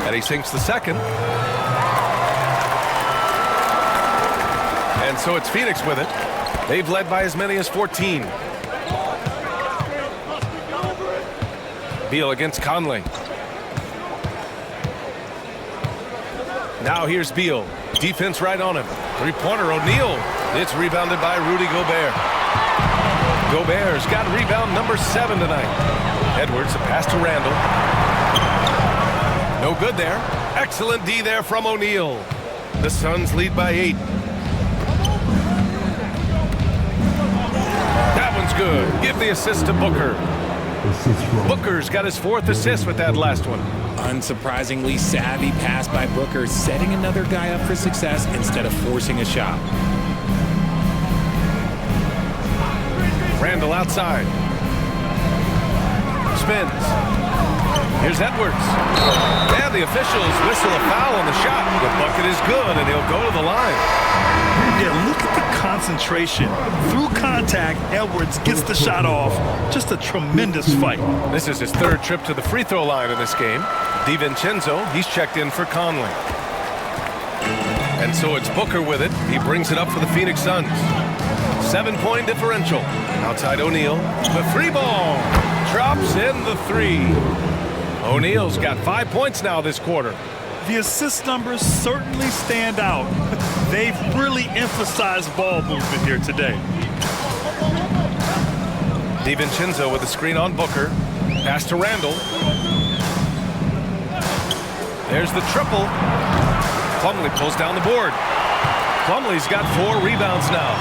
And he sinks the second. And so it's Phoenix with it. They've led by as many as 14. Beal against Conley. Now here's Beal. Defense right on him. Three-pointer O'Neal. It's rebounded by Rudy Gobert. Gobert's got rebound number 7 tonight. Edwards, a pass to Randall. No good there. Excellent D there from O'Neal. The Suns lead by 8. That one's good. Give the assist to Booker. Booker's got his 4th assist with that last one. Unsurprisingly savvy pass by Booker, setting another guy up for success instead of forcing a shot. Randall outside. Spins. Here's Edwards. And the officials whistle a foul on the shot. The bucket is good, and he'll go to the line. Yeah, look at the concentration. Through contact, Edwards gets the shot off. Just a tremendous fight. This is his 3rd trip to the free throw line in this game. DiVincenzo, he's checked in for Conley. And so it's Booker with it. He brings it up for the Phoenix Suns. 7-point differential. Outside O'Neal. The 3 ball. Drops in the 3. O'Neal's got 5 points now this quarter. The assist numbers certainly stand out. They've really emphasized ball movement here today. DiVincenzo with the screen on Booker. Pass to Randall. There's the triple. Plumlee pulls down the board. Plumlee's got 4 rebounds now.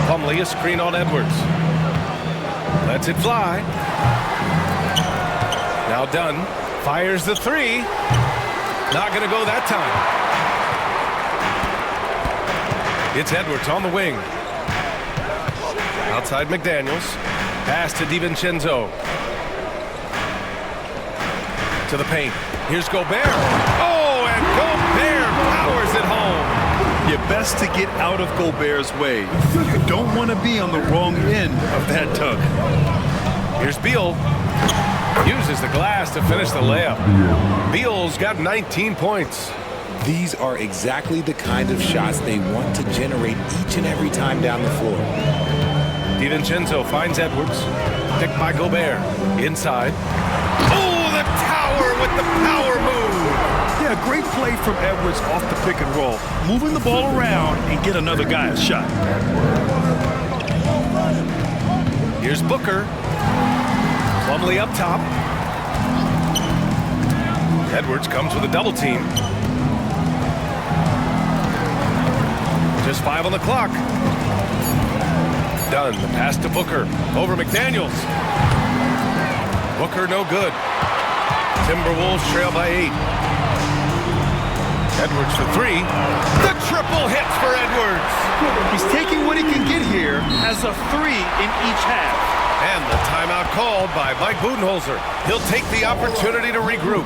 Plumlee, a screen on Edwards. Lets it fly. Now Dunn fires the 3. Not going to go that time. It's Edwards on the wing. Outside McDaniels. Pass to DiVincenzo. To the paint. Here's Gobert. Oh, and Gobert powers it home. You're best to get out of Gobert's way. You don't want to be on the wrong end of that tug. Here's Beal. Uses the glass to finish the layup. Beal's got 19 points. These are exactly the kind of shots they want to generate each and every time down the floor. DiVincenzo finds Edwards. Picked by Gobert. Inside. Oh, the tower with the power move. Yeah, great play from Edwards off the pick and roll. Moving the ball around and get another guy a shot. Here's Booker. Plumlee up top. Edwards comes with a double team. Just 5 on the clock. Dunn, the pass to Booker. Over McDaniels. Booker no good. Timberwolves trail by 8. Edwards for 3. The triple hits for Edwards. He's taking what he can get here as a 3 in each half. And the timeout called by Mike Budenholzer. He'll take the opportunity to regroup.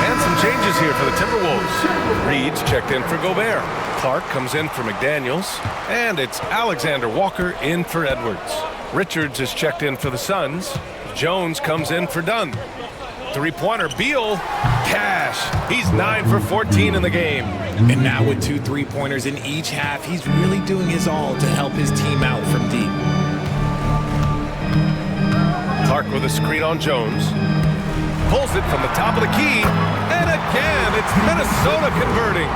And some changes here for the Timberwolves. Reed's checked in for Gobert. Clark comes in for McDaniels. And it's Alexander Walker in for Edwards. Richards is checked in for the Suns. Jones comes in for Dunn. 3-pointer, Beal, cash. He's 9 for 14 in the game. And now with 2 3-pointers in each half, he's really doing his all to help his team out from deep. Clark with a screen on Jones. Pulls it from the top of the key. And again, it's Minnesota converting.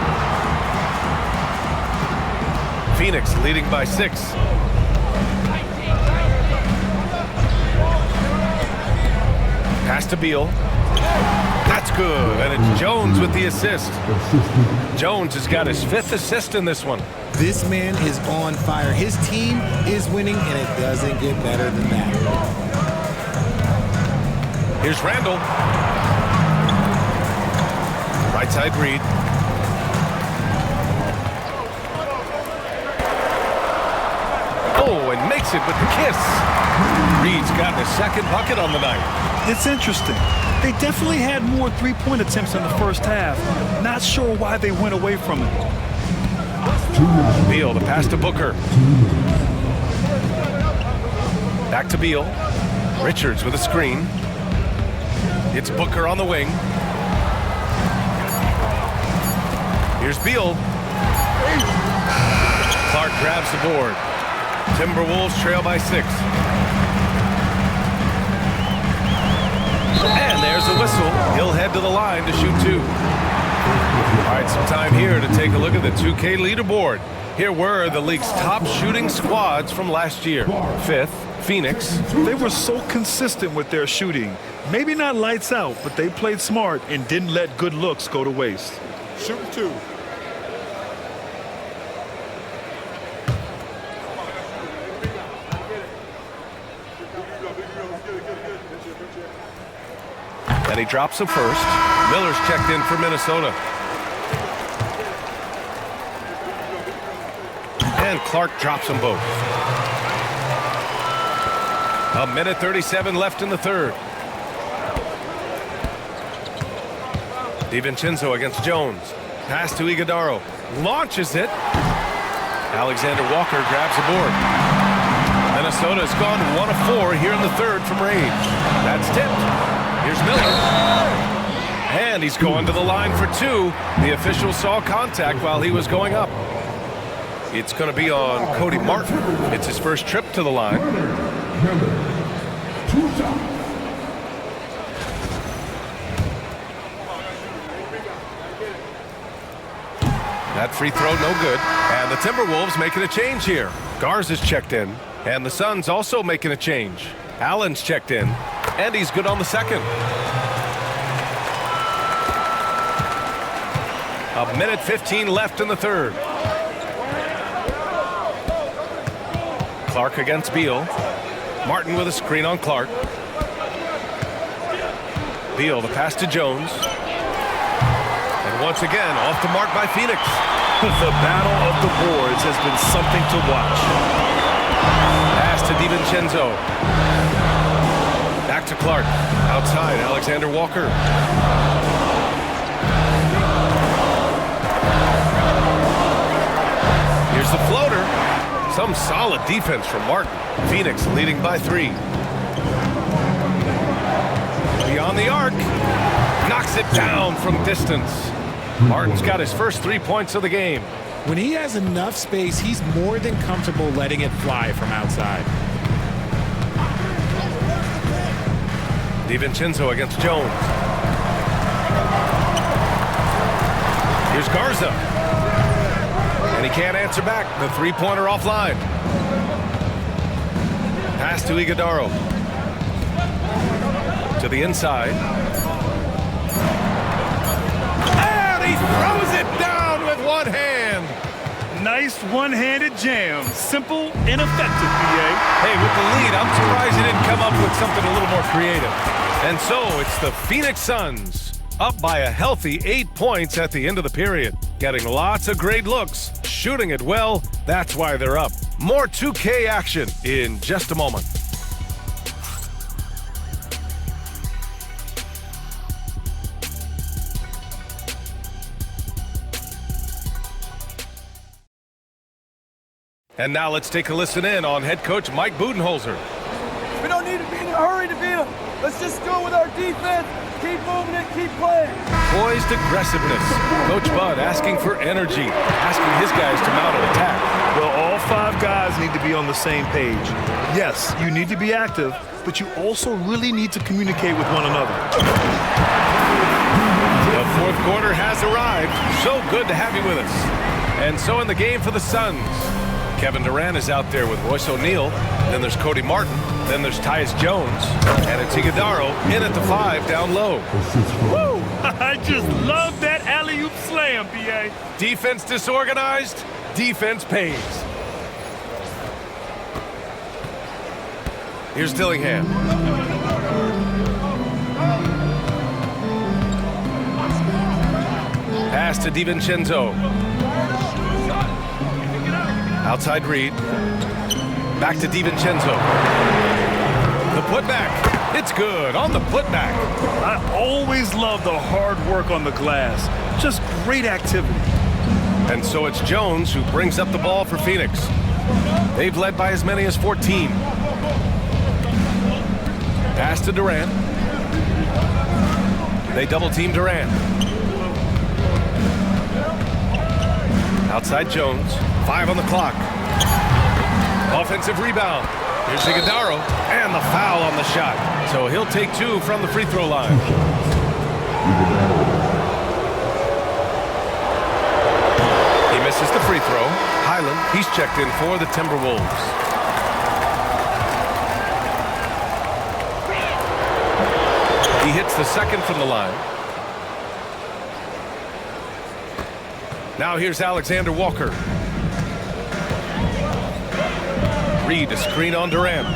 Phoenix leading by 6. Pass to Beal. That's good, and it's Jones with the assist. Jones has got his 5th assist in this one. This man is on fire. His team is winning, and it doesn't get better than that. Here's Randall. Right side Reed. Oh, and makes it with the kiss. Reed's got his 2nd bucket on the night. It's interesting. They definitely had more 3-point attempts in the first half. Not sure why they went away from it. Beal, the pass to Booker. Back to Beal. Richards with a screen. It's Booker on the wing. Here's Beal. Clark grabs the board. Timberwolves trail by 6. And there's a whistle. He'll head to the line to shoot 2. All right, some time here to take a look at the 2K leaderboard. Here were the league's top shooting squads from last year. 5th, Phoenix. They were so consistent with their shooting. Maybe not lights out, but they played smart and didn't let good looks go to waste. Shooting 2. And he drops him first. Miller's checked in for Minnesota. And Clark drops them both. 1:37 left in the third. DiVincenzo against Jones. Pass to Iguodaro. Launches it. Alexander Walker grabs the board. Minnesota's gone 1 of 4 here in the third from range. That's tipped. Here's Miller. And he's going to the line for 2. The official saw contact while he was going up. It's going to be on Cody Martin. It's his first trip to the line. That free throw no good. And the Timberwolves making a change here. Garza's checked in. And the Suns also making a change. Allen's checked in. And he's good on the second. 1:15 left in the third. Clark against Beal. Martin with a screen on Clark. Beal, the pass to Jones. And once again, off the mark by Phoenix. The battle of the boards has been something to watch. Pass to DiVincenzo. Back to Clark. Outside, Alexander Walker. Here's the floater. Some solid defense from Martin. Phoenix leading by 3. Beyond the arc. Knocks it down from distance. Martin's got his first 3 points of the game. When he has enough space, he's more than comfortable letting it fly from outside. DiVincenzo against Jones. Here's Garza. And he can't answer back. The three-pointer offline. Pass to Iguodaro. To the inside. And he throws it down with one hand. Nice one-handed jam. Simple and effective, BA. Hey, with the lead, I'm surprised he didn't come up with something a little more creative. And so it's the Phoenix Suns up by a healthy 8 points at the end of the period. Getting lots of great looks, shooting it well. That's why they're up. More 2K action in just a moment. And now let's take a listen in on head coach Mike Budenholzer. We don't need to be in a hurry to beat them. Let's just go with our defense, keep moving it, keep playing. Poised aggressiveness. Coach Bud asking for energy, asking his guys to mount an attack. Well, all 5 guys need to be on the same page. Yes, you need to be active, but you also really need to communicate with one another. The fourth quarter has arrived. So good to have you with us. And so in the game for the Suns, Kevin Durant is out there with Royce O'Neal. Then there's Cody Martin. Then there's Tyus Jones. And it's Iguodaro in at the 5 down low. Woo! I just love that alley-oop slam, BA. Defense disorganized. Defense pays. Here's Dillingham. Pass to DiVincenzo. Outside Reed. Back to DiVincenzo. The putback. It's good on the putback. I always love the hard work on the glass. Just great activity. And so it's Jones who brings up the ball for Phoenix. They've led by as many as 14. Pass to Durant. They double team Durant. Outside Jones. 5 on the clock. Offensive rebound. Here's Iguodala, and the foul on the shot. So he'll take 2 from the free throw line. He misses the free throw. Highland, he's checked in for the Timberwolves. He hits the second from the line. Now here's Alexander Walker. Reed, a screen on Durant.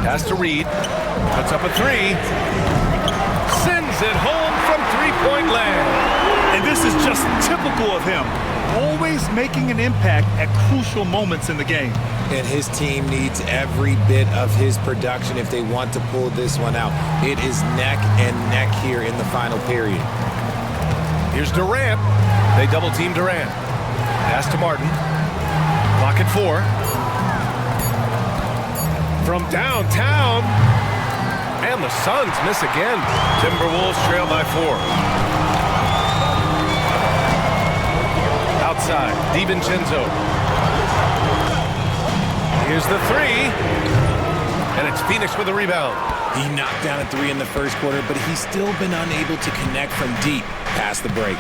Pass to Reed. Puts up a 3. Sends it home from three-point land. And this is just typical of him. Always making an impact at crucial moments in the game. And his team needs every bit of his production if they want to pull this one out. It is neck and neck here in the final period. Here's Durant. They double team Durant. Pass to Martin. Clock at 4. From downtown. And the Suns miss again. Timberwolves trail by 4. Outside, DiVincenzo. Here's the 3. And it's Phoenix with the rebound. He knocked down a 3 in the first quarter, but he's still been unable to connect from deep past the break.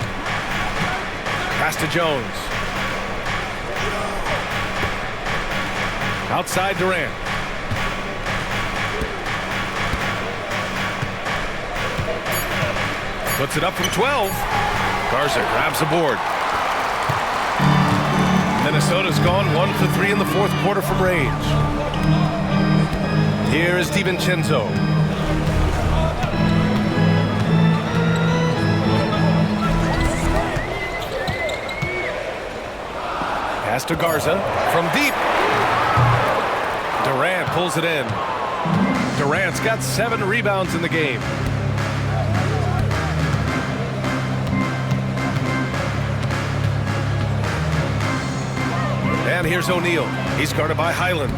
Pass to Jones. Outside Durant. Puts it up from 12. Garza grabs the board. Minnesota's gone 1 for 3 in the fourth quarter from range. Here is DiVincenzo. Pass to Garza from deep. Durant pulls it in. Durant's got 7 rebounds in the game. And here's O'Neal. He's guarded by Highland.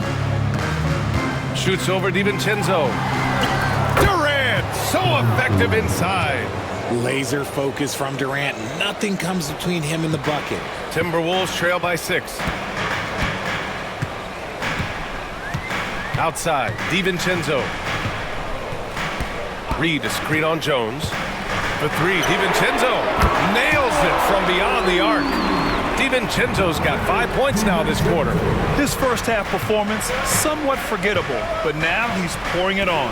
Shoots over DiVincenzo. Durant, so effective inside. Laser focus from Durant. Nothing comes between him and the bucket. Timberwolves trail by 6. Outside, DiVincenzo. Reed, a screen on Jones. For 3, DiVincenzo nails it from beyond the arc. DiVincenzo's got 5 points now this quarter. His first half performance, somewhat forgettable, but now he's pouring it on.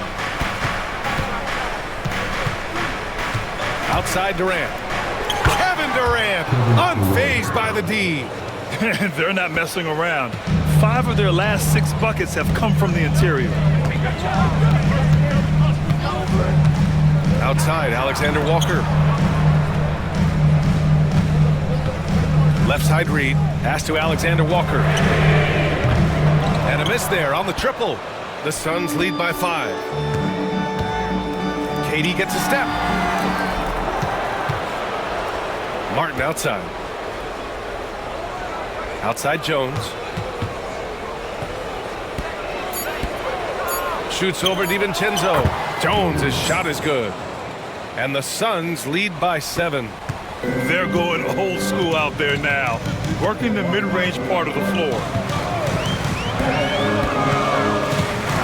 Outside Durant. Kevin Durant, unfazed by the D. They're not messing around. 5 of their last 6 buckets have come from the interior. Outside, Alexander Walker. Left side Reed. Pass to Alexander Walker. And a miss there on the triple. The Suns lead by 5. KD gets a step. Martin outside. Outside Jones. Shoots over DiVincenzo. Jones' shot is good. And the Suns lead by 7. They're going old school out there now, working the mid-range part of the floor.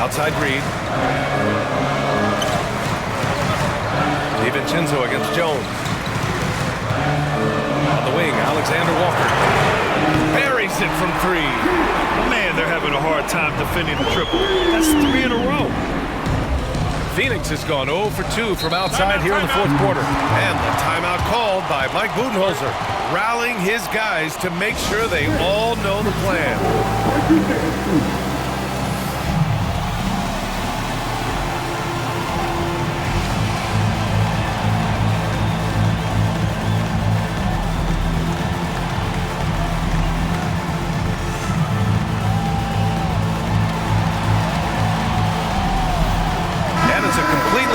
Outside Reed. DiVincenzo against Jones. On the wing, Alexander Walker. Buries it from 3. Man, they're having a hard time defending the triple. That's 3 in a row. Phoenix has gone 0 for 2 from outside here in the fourth quarter. And the timeout called by Mike Budenholzer, rallying his guys to make sure they all know the plan.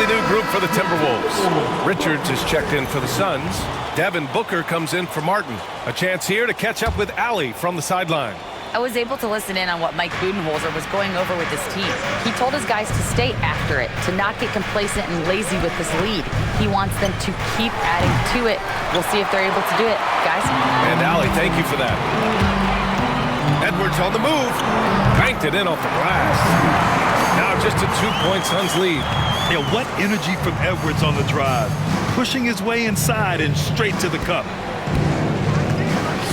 New group for the Timberwolves. Richards is checked in for the Suns. Devin Booker comes in for Martin. A chance here to catch up with Allie from the sideline. I was able to listen in on what Mike Budenholzer was going over with his team. He told his guys to stay after it, to not get complacent and lazy with this lead. He wants them to keep adding to it. We'll see if they're able to do it, guys. And Allie, thank you for that. Edwards on the move. Banked it in off the glass. Now just a 2-point Suns lead. Yeah, what energy from Edwards on the drive. Pushing his way inside and straight to the cup.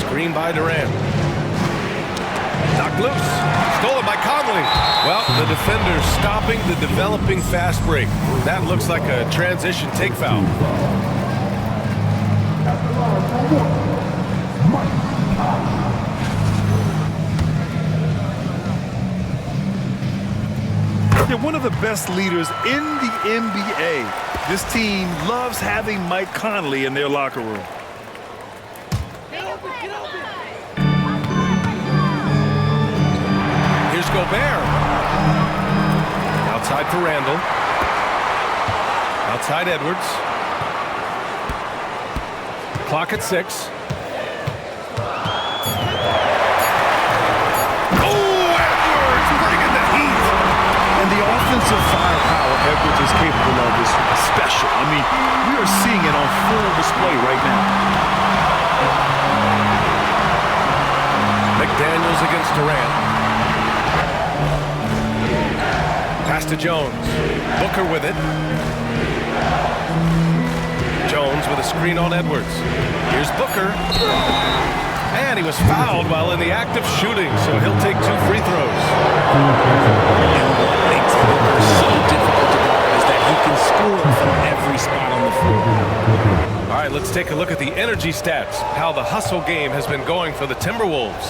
Screen by Durant. Knocked loose. Stolen by Conley. Well, the defender's stopping the developing fast break. That looks like a transition take foul. They're one of the best leaders in the NBA. This team loves having Mike Conley in their locker room. Here's Gobert. Outside for Randall. Outside Edwards. Clock at 6. And the offensive firepower Edwards is capable of is special. I mean, we are seeing it on full display right now. McDaniels against Durant. Pass to Jones. Booker with it. Jones with a screen on Edwards. Here's Booker. And he was fouled while in the act of shooting, so he'll take 2 free throws. And what makes Booker so difficult to guard is that he can score from every spot on the floor. All right, let's take a look at the energy stats, how the hustle game has been going for the Timberwolves.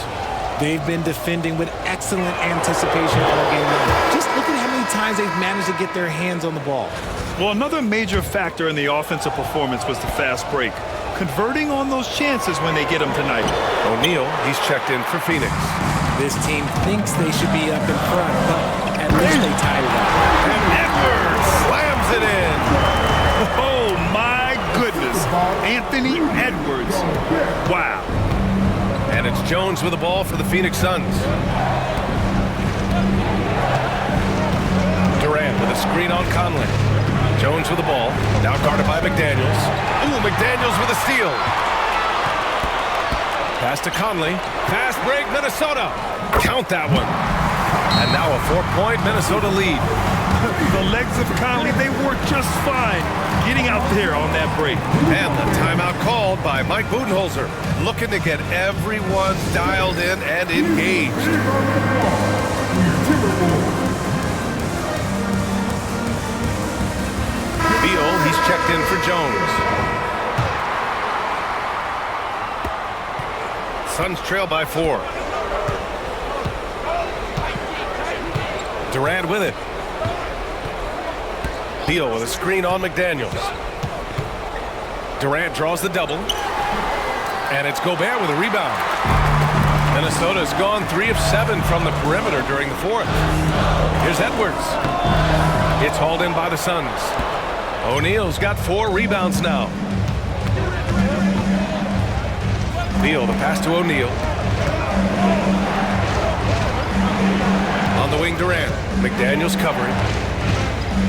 They've been defending with excellent anticipation all game long. Just look at how many times they've managed to get their hands on the ball. Well, another major factor in the offensive performance was the fast break. Converting on those chances when they get them tonight. O'Neal, he's checked in for Phoenix. This team thinks they should be up in front, but at least they tied it up. And Edwards slams it in. Oh, my goodness. Anthony Edwards. Wow. And it's Jones with the ball for the Phoenix Suns. Durant with a screen on Conley. Jones with the ball, now guarded by McDaniels. Ooh, McDaniels with a steal. Pass to Conley. Fast break, Minnesota. Count that one. And now a 4-point Minnesota lead. The legs of Conley, they work just fine getting out there on that break. And the timeout called by Mike Budenholzer, looking to get everyone dialed in and engaged. Beal, he's checked in for Jones. Suns trail by 4. Durant with it. Beal with a screen on McDaniels. Durant draws the double. And it's Gobert with a rebound. Minnesota's gone 3 of 7 from the perimeter during the 4th. Here's Edwards. It's hauled in by the Suns. O'Neal's got 4 rebounds now. Beal, the pass to O'Neal. On the wing, Durant. McDaniels covering.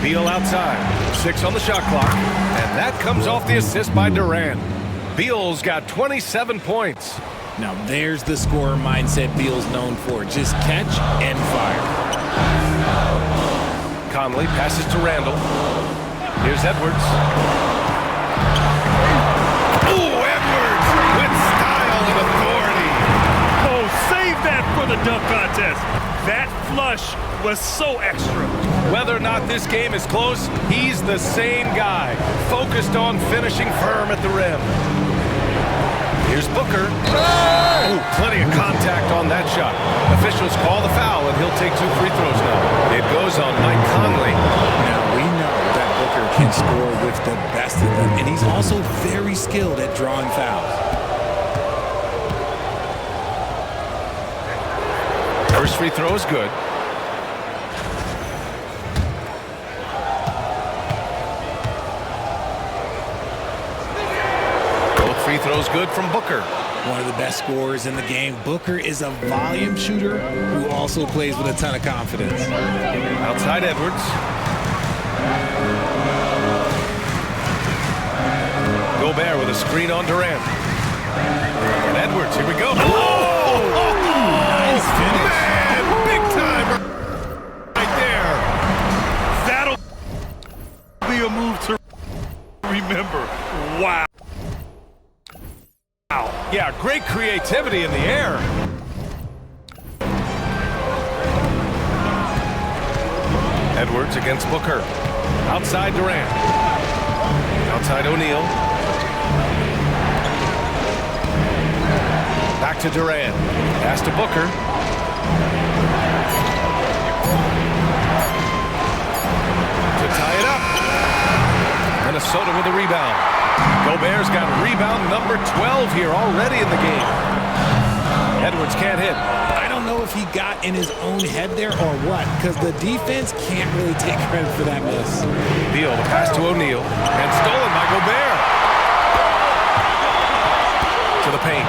Beal outside. 6 on the shot clock. And that comes off the assist by Durant. Beal's got 27 points. Now there's the scorer mindset Beal's known for. Just catch and fire. Conley passes to Randall. Here's Edwards. Ooh, Edwards with style and authority. Oh, save that for the dunk contest. That flush was so extra. Whether or not this game is close, he's the same guy, focused on finishing firm at the rim. Here's Booker. Ooh, plenty of contact on that shot. Officials call the foul, and he'll take 2 free throws now. It goes on Mike Conley. Now we know that Booker can score with the best of them, and he's also very skilled at drawing fouls. First free throw is good. Both free throws good from Booker. One of the best scorers in the game. Booker is a volume shooter who also plays with a ton of confidence. Outside Edwards. Gobert with a screen on Durant. And Edwards, here we go. Oh! Nice finish. Man, big time right there. That'll be a move to remember. Wow. Yeah, great creativity in the air. Edwards against Booker. Outside Durant. Outside O'Neal. Back to Durant. Pass to Booker. To tie it up. Minnesota with a rebound. Gobert's got rebound number 12 here already in the game. Edwards can't hit. I don't know if he got in his own head there or what, because the defense can't really take credit for that miss. Beal, the pass to O'Neal, and stolen by Gobert. To the paint.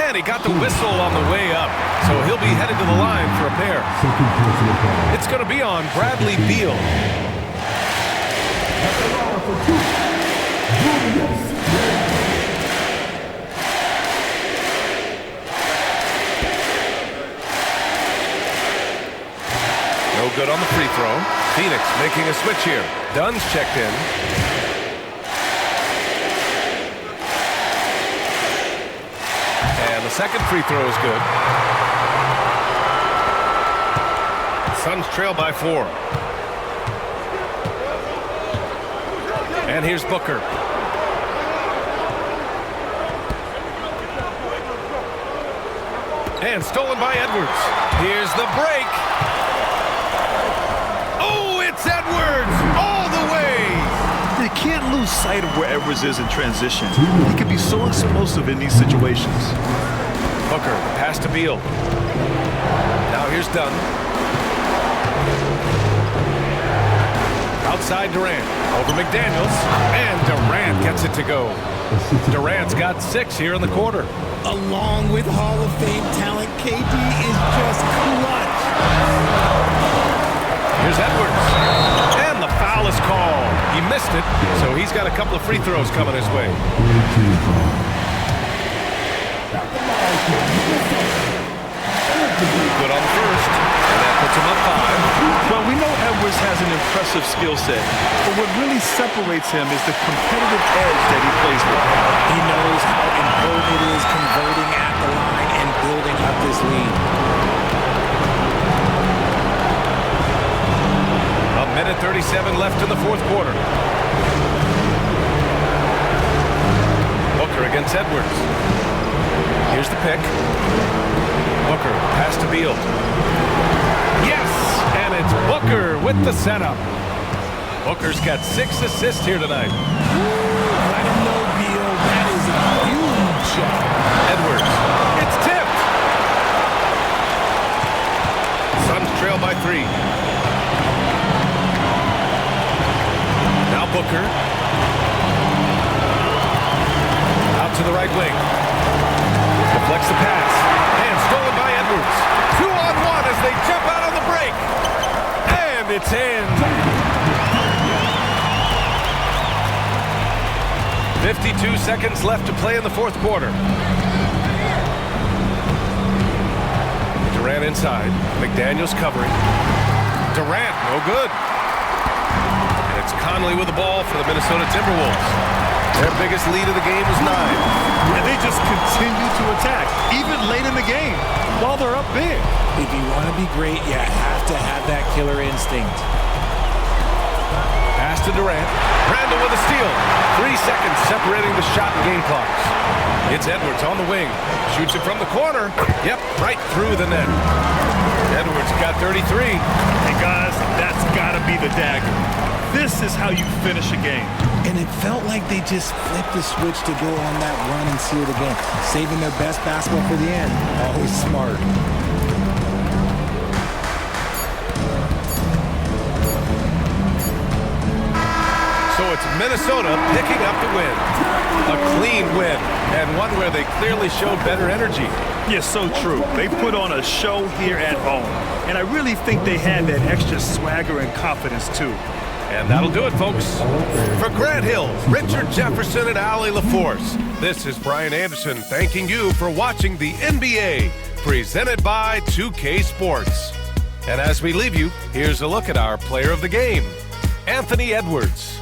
And he got the whistle on the way up, so he'll be headed to the line for a pair. It's going to be on Bradley Beal. No good on the free throw. Phoenix making a switch here. Dunn's checked in. And the second free throw is good. Suns trail by 4. And here's Booker. And stolen by Edwards. Here's the break. Oh, it's Edwards all the way. You can't lose sight of where Edwards is in transition. He can be so explosive in these situations. Booker, pass to Beal. Now here's Dunn. Outside Durant, over McDaniels, and Durant gets it to go. Durant's got 6 here in the quarter. Along with Hall of Fame talent, KD is just clutch. Here's Edwards, and the foul is called. He missed it, so he's got a couple of free throws coming his way. Good on the first, and that puts him up 5. Well, we know Edwards has an impressive skill set, but what really separates him is the competitive edge that he plays with. He knows how important it is converting at the line and building up this lead. A minute 37 left in the fourth quarter. Booker against Edwards. Here's the pick. Booker, pass to Beal. Yes! And it's Booker with the setup. Booker's got 6 assists here tonight. Let him know, Beal. That is a huge shot. Edwards. It's tipped. Suns trail by 3. Now Booker. Out to the right wing. Deflects the pass. And stolen by Edwards. 2-on-1 as they jump out on the break. And it's in. 52 seconds left to play in the fourth quarter. Durant inside. McDaniels covering. Durant, no good. And it's Conley with the ball for the Minnesota Timberwolves. Their biggest lead of the game was 9. And they just continue to attack, even late in the game, while they're up big. If you want to be great, you have to have that killer instinct. Pass to Durant. Randall with a steal. 3 seconds separating the shot and game clocks. It's Edwards on the wing. Shoots it from the corner. Yep, right through the net. Edwards got 33. Hey guys, that's got to be the dagger. This is how you finish a game. And it felt like they just flipped the switch to go on that run and seal the game, saving their best basketball for the end. Always smart. So it's Minnesota picking up the win. A clean win, and one where they clearly showed better energy. Yeah, so true. They put on a show here at home, and I really think they had that extra swagger and confidence, too. And that'll do it, folks. For Grant Hill, Richard Jefferson, and Allie LaForce, this is Brian Anderson thanking you for watching the NBA, presented by 2K Sports. And as we leave you, here's a look at our player of the game, Anthony Edwards.